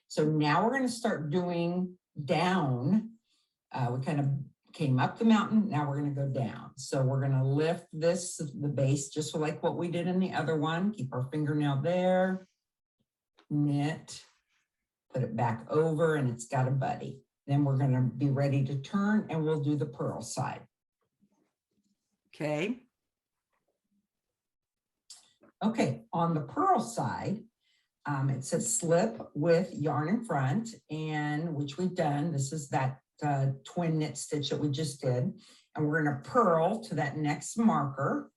So now we're going to start doing down. We kind of came up the mountain. Now we're going to go down. So we're going to lift the base, just like what we did in the other one. Keep our fingernail there. Knit, put it back over, and it's got a buddy. Then we're going to be ready to turn, and we'll do the purl side. Okay. Okay, on the purl side, it says slip with yarn in front, and which we've done. This is that twin knit stitch that we just did. And we're going to purl to that next marker.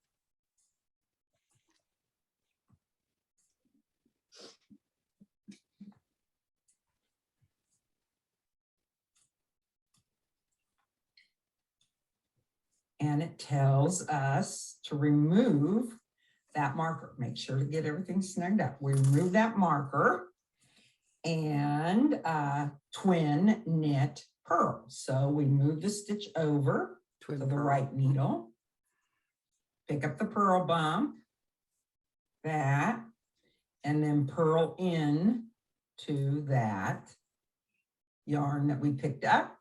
And it tells us to remove that marker. Make sure to get everything snugged up. We remove that marker and twin knit purl. So we move the stitch over to the right needle, pick up the purl bump, that, and then purl in to that yarn that we picked up.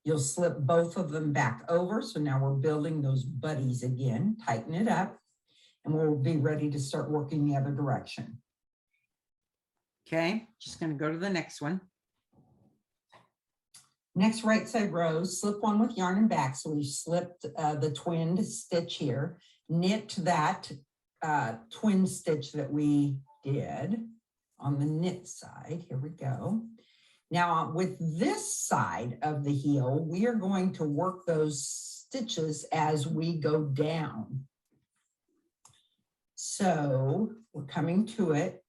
You'll slip both of them back over. So now we're building those buddies again, tighten it up, and we'll be ready to start working the other direction. Okay, just going to go to the next one. Next right side row, slip one with yarn and back. So we slipped the twinned stitch here, knit that twin stitch that we did on the knit side. Here we go. Now with this side of the heel, we are going to work those stitches as we go down. So we're coming to it.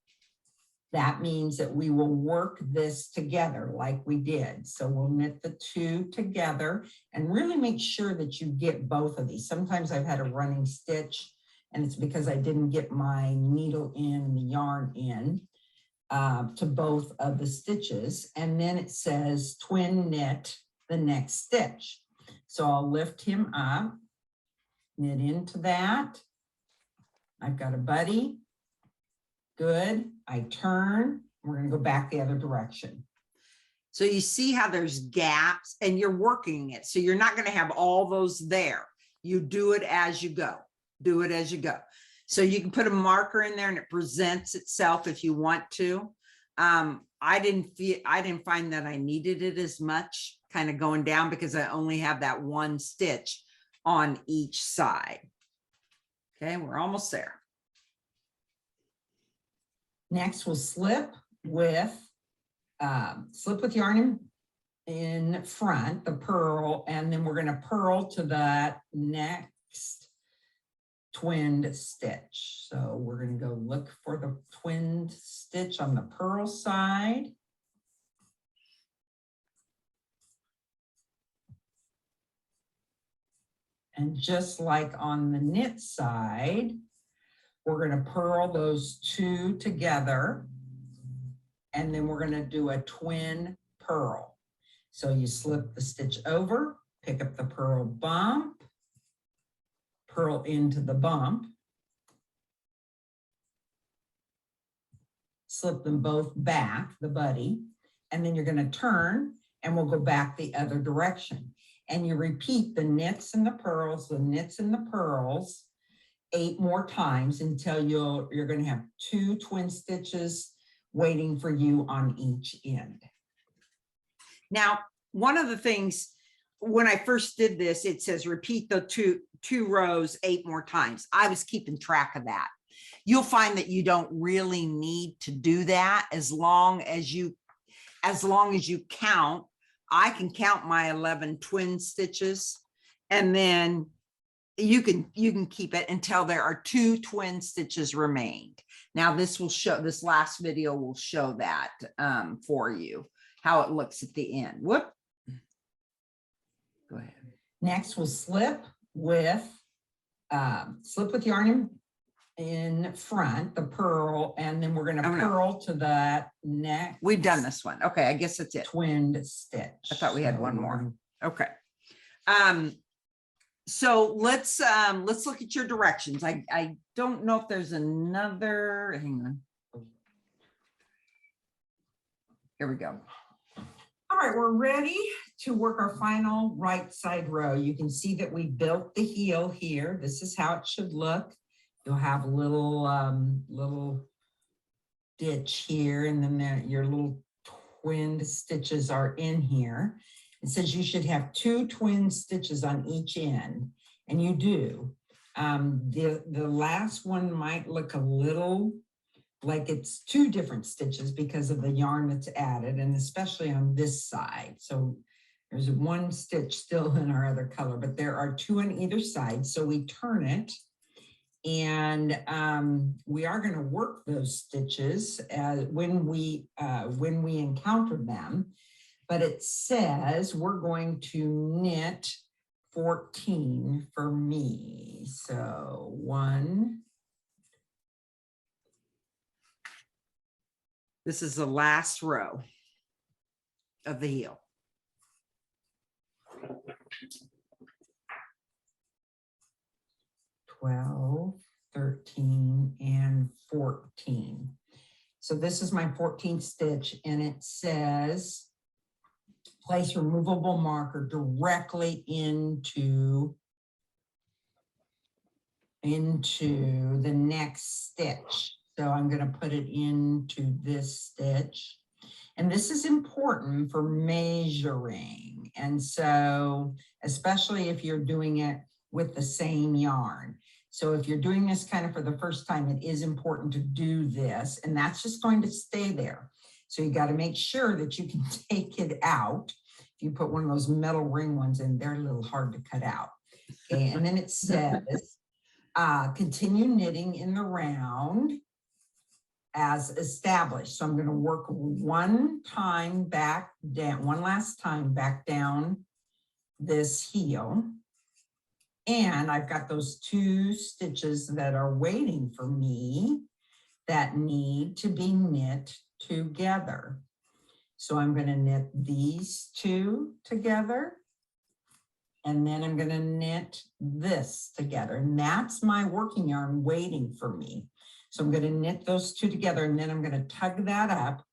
That means that we will work this together like we did. So we'll knit the two together and really make sure that you get both of these. Sometimes I've had a running stitch and it's because I didn't get my needle in and the yarn in to both of the stitches. And then it says twin knit the next stitch. So I'll lift him up, knit into that. I've got a buddy. Good. I turn. We're going to go back the other direction. So you see how there's gaps and you're working it. So you're not going to have all those there. You do it as you go. Do it as you go. So you can put a marker in there and it presents itself if you want to. I didn't find that I needed it as much kind of going down because I only have that one stitch on each side. Okay, we're almost there. Next, we'll slip with yarn in front, the purl, and then we're going to purl to that next twinned stitch. So we're going to go look for the twinned stitch on the purl side. And just like on the knit side, we're going to purl those two together, and then we're going to do a twin purl. So you slip the stitch over, pick up the purl bump, purl into the bump, slip them both back, the buddy, and then you're going to turn and we'll go back the other direction. And you repeat the knits and the purls, the knits and the purls 8 more times until you're going to have 2 twin stitches waiting for you on each end. Now, one of the things, when I first did this, it says repeat the two rows 8 more times. I was keeping track of that. You'll find that you don't really need to do that as long as you count. I can count my 11 twin stitches, and then you can keep it until there are 2 twin stitches remained. Now this last video will show that for you, how it looks at the end. Whoop. Go ahead. Next, we'll slip with yarn in front, the purl, and then we're going to Oh, no. purl to that next. We've done this one. Okay, I guess that's it. Twinned stitch. I thought we had So one we're more. gonna- Okay. So let's look at your directions. I don't know if there's another, hang on. Here we go. All right, we're ready to work our final right side row. You can see that we built the heel here. This is how it should look. You'll have a little ditch here, and then your little twinned stitches are in here. It says you should have 2 twin stitches on each end, and you do. The last one might look a little like it's 2 different stitches because of the yarn that's added, and especially on this side. So there's 1 stitch still in our other color, but there are 2 on either side. So we turn it, and we are going to work those stitches when we encounter them. But it says we're going to knit 14 for me. So 1. This is the last row of the heel. $12, $13, and $14. So this is my 14th stitch, and it says place removable marker directly into the next stitch. So I'm going to put it into this stitch. And this is important for measuring. And so, especially if you're doing it with the same yarn. So if you're doing this kind of for the first time, it is important to do this, and that's just going to stay there. So you got to make sure that you can take it out. If you put one of those metal ring ones in, they're a little hard to cut out. Okay, and then it says, continue knitting in the round as established. So I'm going to work one last time back down this heel. And I've got those 2 stitches that are waiting for me that need to be knit together. So I'm going to knit these 2 together. And then I'm going to knit this together. And that's my working yarn waiting for me. So I'm going to knit those 2 together, and then I'm going to tug that up.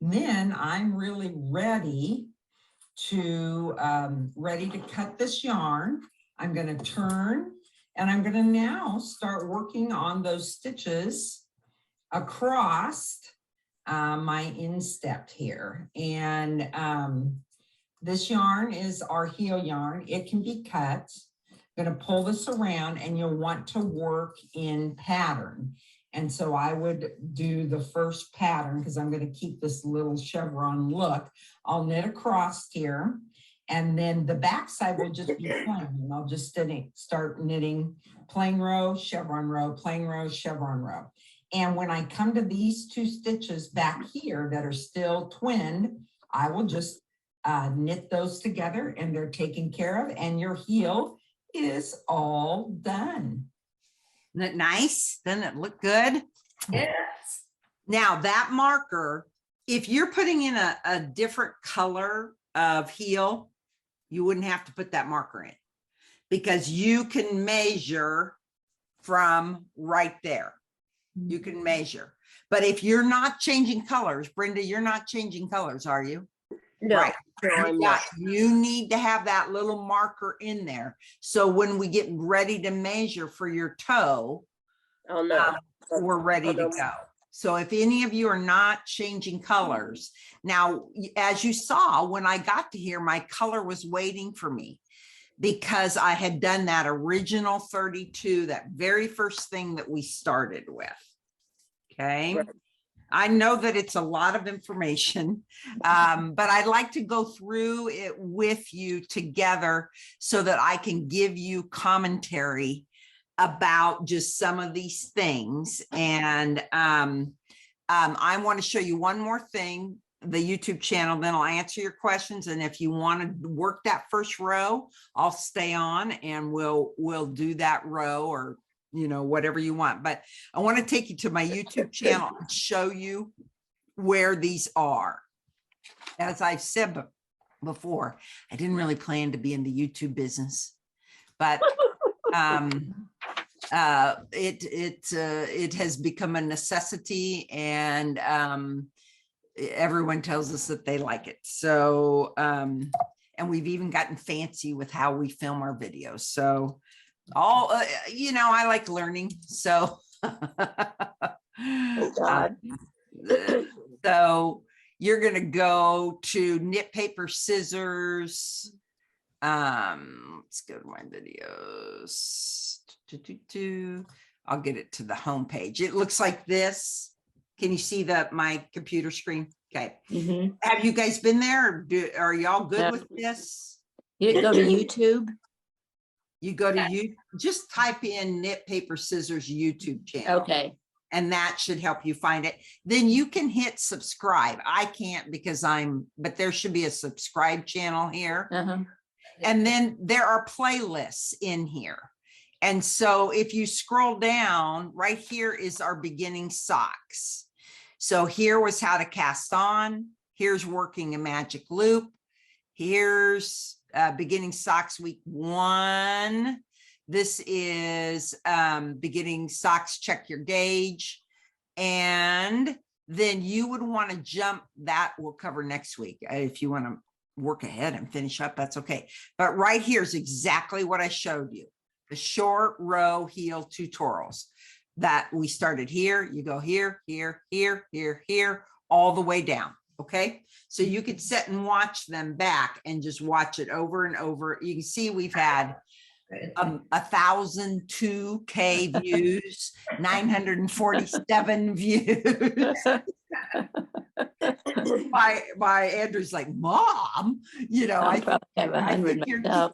Then I'm really ready to cut this yarn. I'm going to turn, and I'm going to now start working on those stitches across my instep here. And this yarn is our heel yarn. It can be cut. I'm going to pull this around, and you'll want to work in pattern. And so I would do the first pattern because I'm going to keep this little chevron look. I'll knit across here. And then the back side will just be plain. I'll just start knitting plain row, chevron row, plain row, chevron row. And when I come to these 2 stitches back here that are still twinned, I will just knit those together, and they're taken care of, and your heel is all done. Isn't it nice? Doesn't it look good? Yes. Now that marker, if you're putting in a different color of heel, you wouldn't have to put that marker in because you can measure from right there. You can measure. But if you're not changing colors, Brenda, you're not changing colors, are you? No, Right. no, I'm Yeah, not. you need to have that little marker in there. So when we get ready to measure for your toe, I'll know. we're ready to I'll know. go. So if any of you are not changing colors, now, as you saw, when I got to here, my color was waiting for me because I had done that original 32, that very first thing that we started with. Okay. Right. I know that it's a lot of information, but I'd like to go through it with you together so that I can give you commentary about just some of these things. And I want to show you one more thing, the YouTube channel, then I'll answer your questions. And if you want to work that first row, I'll stay on and we'll do that row, or whatever you want. But I want to take you to my YouTube channel and show you where these are. As I've said before, I didn't really plan to be in the YouTube business, but it has become a necessity, and everyone tells us that they like it. So, and we've even gotten fancy with how we film our videos. So I like learning. So, God. so you're going to go to knit, paper, scissors. Let's go to my videos. I'll get it to the home page. It looks like this. Can you see my computer screen? Okay. Mhm. Have you guys been there? Are y'all good Yeah. with this? You go to YouTube. You go to you just type in knit, paper, scissors YouTube channel. Okay. And that should help you find it. Then you can hit subscribe. I can't because but there should be a subscribe channel here. Uh-huh. And then there are playlists in here. And so if you scroll down, right here is our beginning socks. So here was how to cast on. Here's working a magic loop. Here's beginning socks week 1. This is beginning socks, check your gauge. And then you would want to jump, that we'll cover next week. If you want to work ahead and finish up, that's okay. But right here is exactly what I showed you. The short row heel tutorials that we started here. You go here, here, here, here, here, all the way down. Okay. So you could sit and watch them back and just watch it over and over. You can see we've had 1,002K views, 947 views. My Andrew's like, Mom, I probably have I 100 think myself.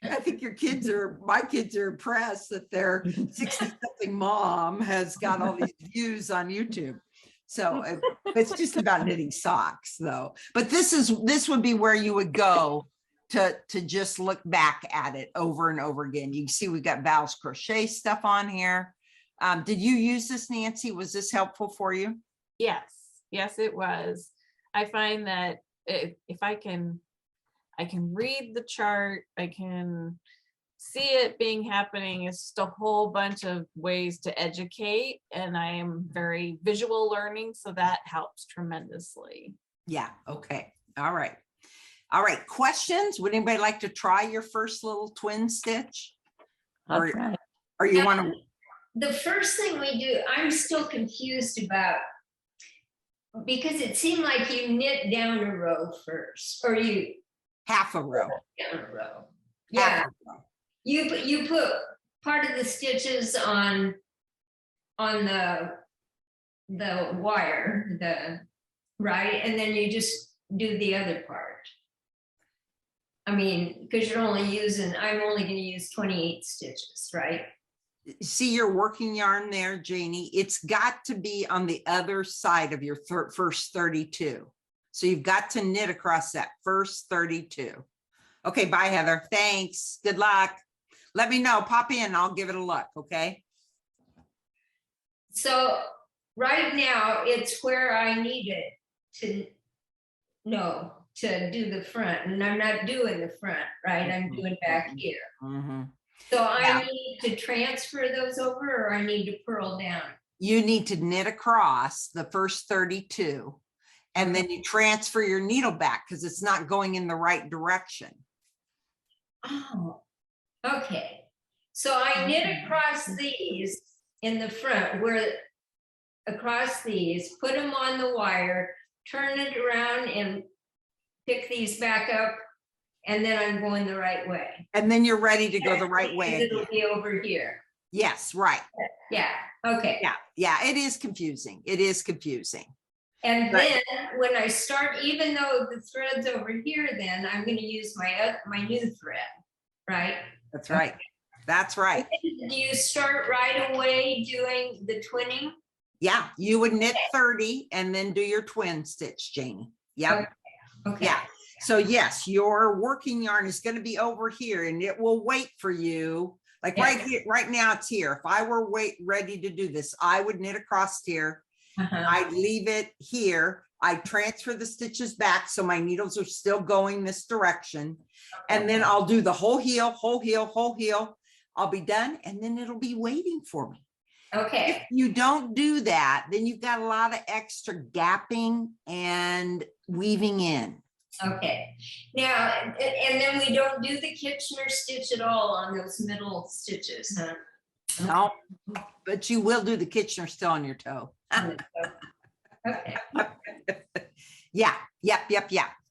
I think my kids are impressed that their 60-something mom has got all these views on YouTube. So it's just about knitting socks though. But this would be where you would go to just look back at it over and over again. You can see we've got Val's crochet stuff on here. Did you use this, Nancy? Was this helpful for you? Yes, it was. I find that if I can read the chart, I can see it being happening. It's just a whole bunch of ways to educate, and I am very visual learning, so that helps tremendously. Yeah. Okay. All right. Questions? Would anybody like to try your first little twin stitch? I'll Or- try. Or you want to? The first thing we do, I'm still confused about, because it seemed like you knit down a row first, or you Half a row. down a row. Half Yeah, a row. you put part of the stitches on the wire, right, and then you just do the other part. I mean, because I'm only going to use 28 stitches, right? See your working yarn there, Janie? It's got to be on the other side of your first 32. So you've got to knit across that first 32. Okay, bye, Heather. Thanks. Good luck. Let me know. Pop in. I'll give it a look, okay? So right now, it's where I need it to do the front, and I'm not doing the front, right? I'm doing back here. Mhm. So Yeah. I need to transfer those over, or I need to purl down? You need to knit across the first 32. And then you transfer your needle back because it's not going in the right direction. Oh, okay. So I knit across these in the front across these, put them on the wire, turn it around and pick these back up. And then I'm going the right way. And then you're ready to go the right way And it'll again. be over here. Yes, right. Yeah, okay. Yeah, it is confusing. It is confusing. And Right. then when I start, even though the thread's over here, then I'm gonna use my new thread, right? That's right. That's right. Do you start right away doing the twinning? Yeah, you would knit 30 and then do your twin stitch, Janie. Yep. Okay. Yeah. So yes, your working yarn is going to be over here and it will wait for you. Like Yeah. right here, right now it's here. If I were ready to do this, I would knit across here. Uh-huh. I'd leave it here. I transfer the stitches back so my needles are still going this direction. And then I'll do the whole heel, whole heel, whole heel. I'll be done and then it'll be waiting for me. If Okay, you don't do that, then you've got a lot of extra gapping and weaving in. okay. Now, and then we don't do the Kitchener stitch at all on those middle stitches, huh? No, but you will do the Kitchener still on your toe. Okay. Yeah, yep.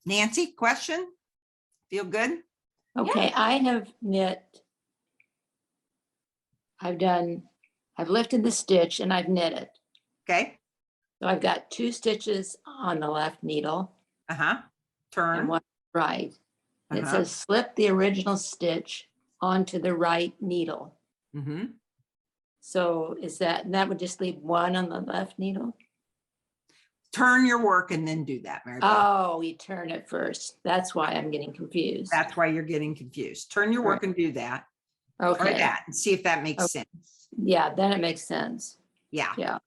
Nancy, question? Feel good? Okay, I have knit. I've lifted the stitch and I've knit it. Okay. So I've got 2 stitches on the left needle Uh-huh. and Turn. one right. And it Uh-huh. says slip the original stitch onto the right needle. Mm-hmm. So that would just leave one on the left needle? Turn your work and then do that, Mary Beth. Oh, we turn it first. That's why I'm getting confused. That's why you're getting confused. Turn your work and do that. Or Okay, that and see if that makes Okay. sense. yeah, then it makes sense. Yeah.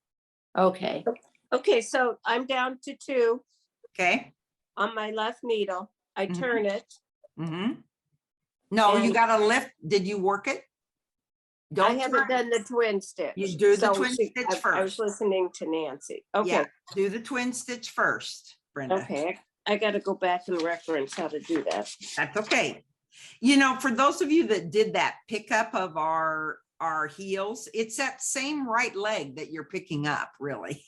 Okay, Okay, so I'm down to 2 Okay. on my left needle. I Mhm. turn it. Mm-hmm. No, you And- gotta lift. Did you work it? I Don't haven't turn. done the twin stitch. You do the So twin stitch I was first. listening to Nancy. Yeah, Okay, do the twin stitch first, Brenda. okay. I gotta go back and reference how to do that. That's okay. You know, for those of you that did that pickup of our heels, it's that same right leg that you're picking up, really.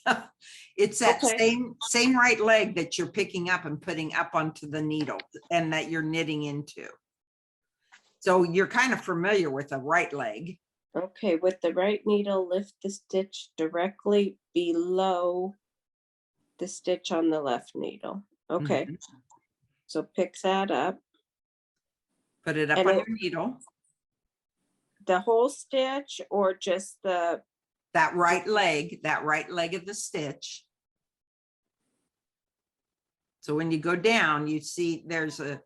It's that Okay. same right leg that you're picking up and putting up onto the needle and that you're knitting into. So you're kind of familiar with the right leg. Okay, with the right needle, lift the stitch directly below the stitch on the left needle. Okay, Mhm. so pick that up. Put it up And on it- your needle, The whole stitch or just the, that right leg of the stitch. So when you go down, you see there's a kind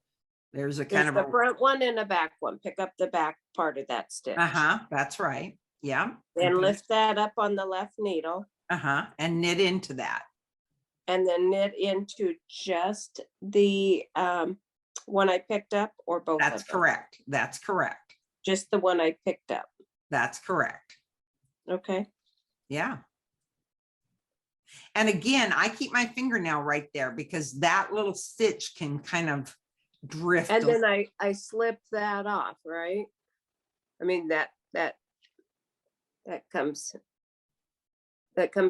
there's of the a, front one and a back one. Pick up the back part of that stitch. that's right. Yeah. And Mhm. lift that up on the left needle And knit into that. and then knit into just the one I picked up or both of them? That's correct. That's correct. Just the one I picked up. That's correct. Okay, Yeah. And again, I keep my fingernail right there because that little stitch can kind of drift. and a- then I slip that off, right? I mean, that comes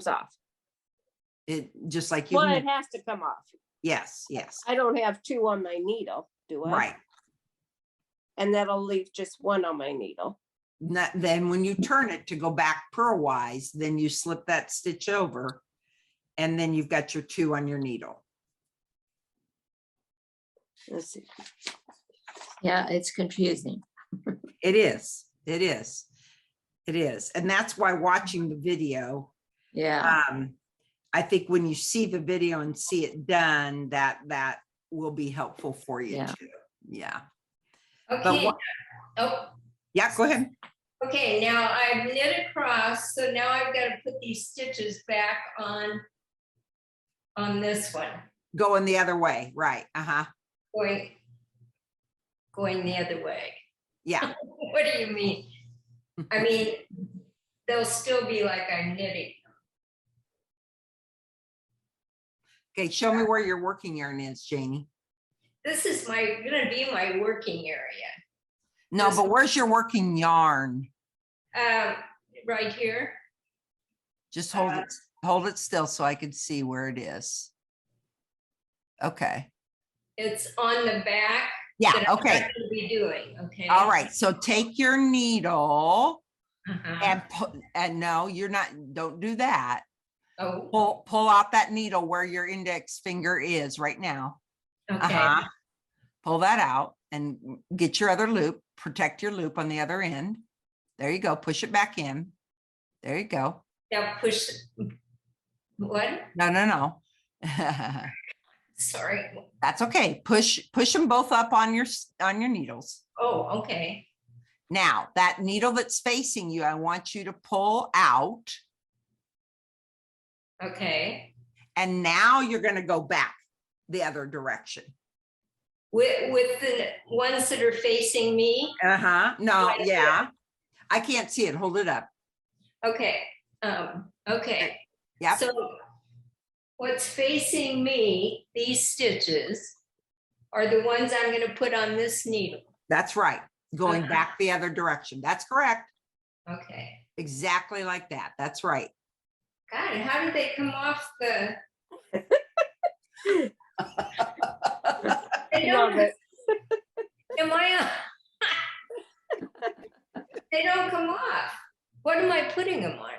off. It just like you. Well, it has to come off. Yes. I don't have 2 on my needle, do I? Right. And that'll leave just 1 on my needle. Then when you turn it to go back purlwise, then you slip that stitch over and then you've got your 2 on your needle. Let's see. yeah, it's confusing. It is. It is. It is. And that's why watching the video, Yeah, I think when you see the video and see it done, that will be helpful for you Yeah. too. Yeah. Okay. what- Oh, Yeah, go ahead. okay, now I've knit across, so now I've got to put these stitches back on this one, Going the other way. Right. Uh-huh. going the other way. Yeah. What do you mean? I mean, they'll still be like I'm knitting. Okay, show me where your working yarn is, Janie. This is gonna be my working area. No, but where's your working yarn? Right here. Just hold it still so I can see where it is. Okay, It's on the back. yeah, that I'm okay. not gonna be doing, okay? All right, so take your needle Uh-huh. and no, you're not, don't do that. Oh, Pull out that needle where your index finger is right now. okay. Pull that out and get your other loop, protect your loop on the other end. There you go, push it back in. There you go. Now push, what? No. Sorry. That's okay. Push them both up on your needles. Oh, okay. Now, that needle that's facing you, I want you to pull out. Okay. And now you're going to go back the other direction. With the ones that are facing me. No, Right here. yeah. I can't see it. Hold it up. Okay. Okay. Yep. So what's facing me, these stitches, are the ones I'm going to put on this needle. That's right. Going Uh-huh. back the other direction. That's correct. Okay. Exactly like that. That's right. God, how did they come off the? They Love don't. it. Am I? They don't come off. What am I putting them on?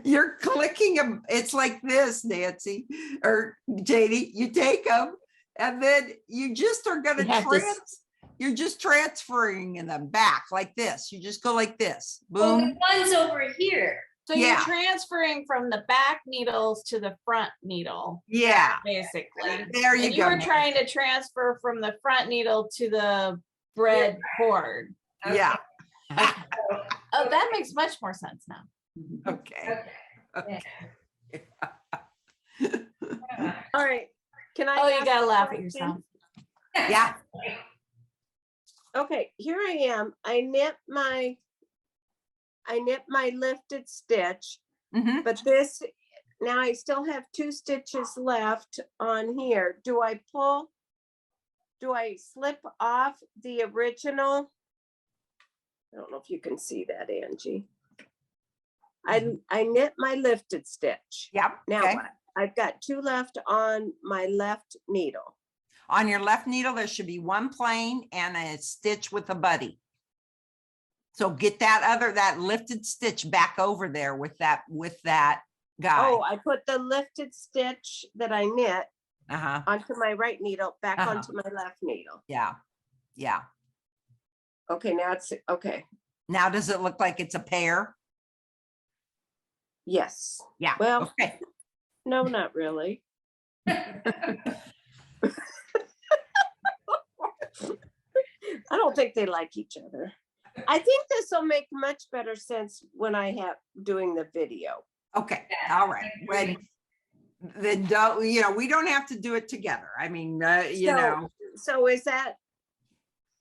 You're clicking them. It's like this, Nancy or JD. You take them and then you just are going You have to you're just transferring them back like this. You just go like this. Oh, Boom. the ones over here. So you're Yeah. transferring from the back needles to the front needle, Yeah. basically. There you And you go. were trying to transfer from the front needle to the bread cord. Yeah. Oh, that makes much more sense now. Okay. Okay. All right. Can I? Oh, you ask gotta a laugh at question? yourself. Yeah. Okay, here I am. I knit my lifted stitch, Mhm. but this, now I still have 2 stitches left on here. Do I slip off the original? I don't know if you can see that, Angie. I knit my lifted stitch. Yep. Now Okay. what? I've got 2 left on my left needle. On your left needle, there should be one plain and a stitch with a buddy. So get that lifted stitch back over there with that guy. Oh, I put the lifted stitch that I knit Uh-huh. onto my right needle, back Uh-huh. onto my left needle. Yeah. Yeah. Okay, now it's, okay, Now, does it look like it's a pair? yes. Yeah. Well, Okay. no, not really. I don't think they like each other. I think this will make much better sense when I have doing the video. Okay. All right. Then don't, we don't have to do it together. I mean, So is that,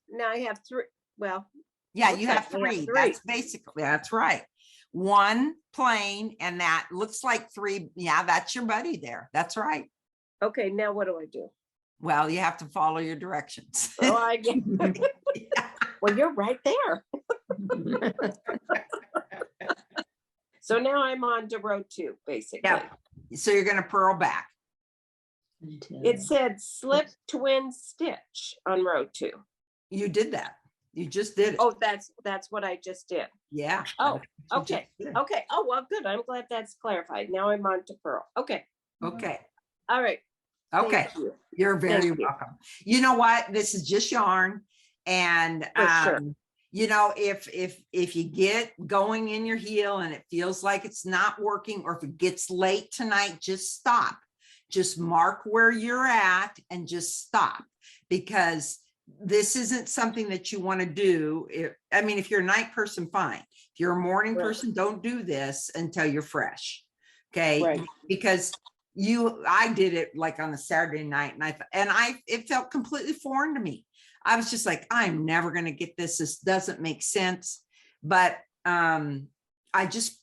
now I have 3, well, yeah, looks you like have we have 3. 3. That's basically, that's right. One plain and that looks like 3. Yeah, that's your buddy there. That's right. okay, now what do I do? Well, you have to follow your directions. Oh, I get, well, you're right there. So now I'm on to row 2, basically. Yeah. So you're going to purl back. It said slip twin stitch on row 2. You did that. You just did it. Oh, that's what I just did. Yeah. Oh, You okay. just did. Okay. Oh, well, good. I'm glad that's clarified. Now I'm on to purl. Okay. Okay. All right. Okay. Thank you. You're very Thank you. welcome. You know what? This is just yarn. And, For sure. if you get going in your heel and it feels like it's not working, or if it gets late tonight, just stop. Just mark where you're at and just stop, because this isn't something that you want to do. If you're a night person, fine. If you're a morning Right. person, don't do this until you're fresh. Okay. Right. Because I did it like on a Saturday night, and it felt completely foreign to me. I was just like, I'm never going to get this. This doesn't make sense. But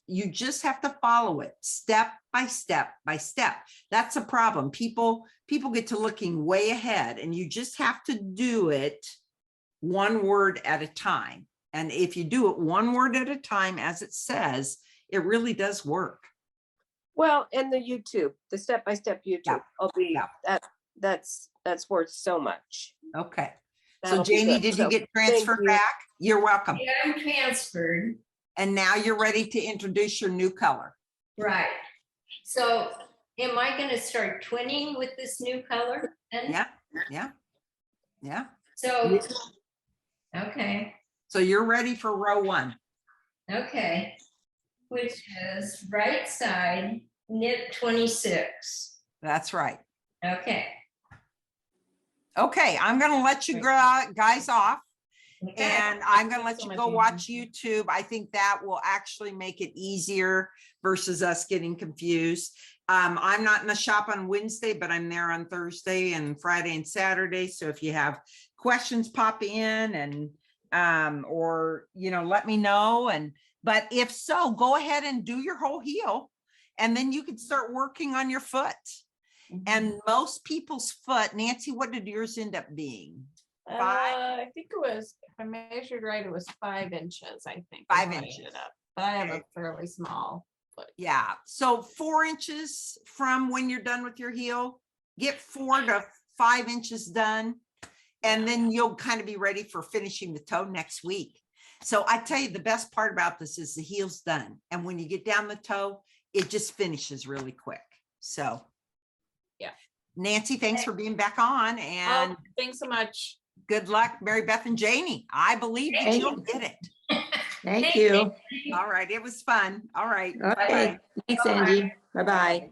You just have to follow it step by step by step. That's a problem. People get to looking way ahead, and you just have to do it one word at a time. And if you do it one word at a time, as it says, it really does work. Well, and the YouTube, the step-by-step YouTube, will be, yeah. that's worth so much. Okay. So That'll be Janie, good. did So, you get thank transferred you. back? You're welcome. Yeah, I'm transferred. And now you're ready to introduce your new color. Right. So am I gonna start twinning with this new color then? Yeah. So, okay, So you're ready for row 1. okay. Which is right side, knit 26. That's right. Okay. Okay, I'm gonna let you guys off. Okay. And I'm gonna let So you much go easier. watch YouTube. I think that will actually make it easier versus us getting confused. I'm not in the shop on Wednesday, but I'm there on Thursday and Friday and Saturday. So if you have questions, pop in and or let me know. But if so, go ahead and do your whole heel, and then you can start working on your foot. And most people's foot, Nancy, what did yours end up being? 5? I think it was, if I measured right, it was 5 inches, I think. 5 is what I inches. ended up. But I have Okay. a fairly small foot. Yeah, so 4 inches from when you're done with your heel, get 4 to 5 inches done. And then you'll kind of be ready for finishing the toe next week. So I tell you, the best part about this is the heel's done. And when you get down the toe, it just finishes really quick. So. Yeah. Nancy, thanks for being back on, and Oh, thanks so much. good luck, Mary Beth and Janie. I believe that Thank you'll you. get it. Thank you. All right, it was fun. All right. Okay, bye-bye. thanks, Angie. Bye-bye.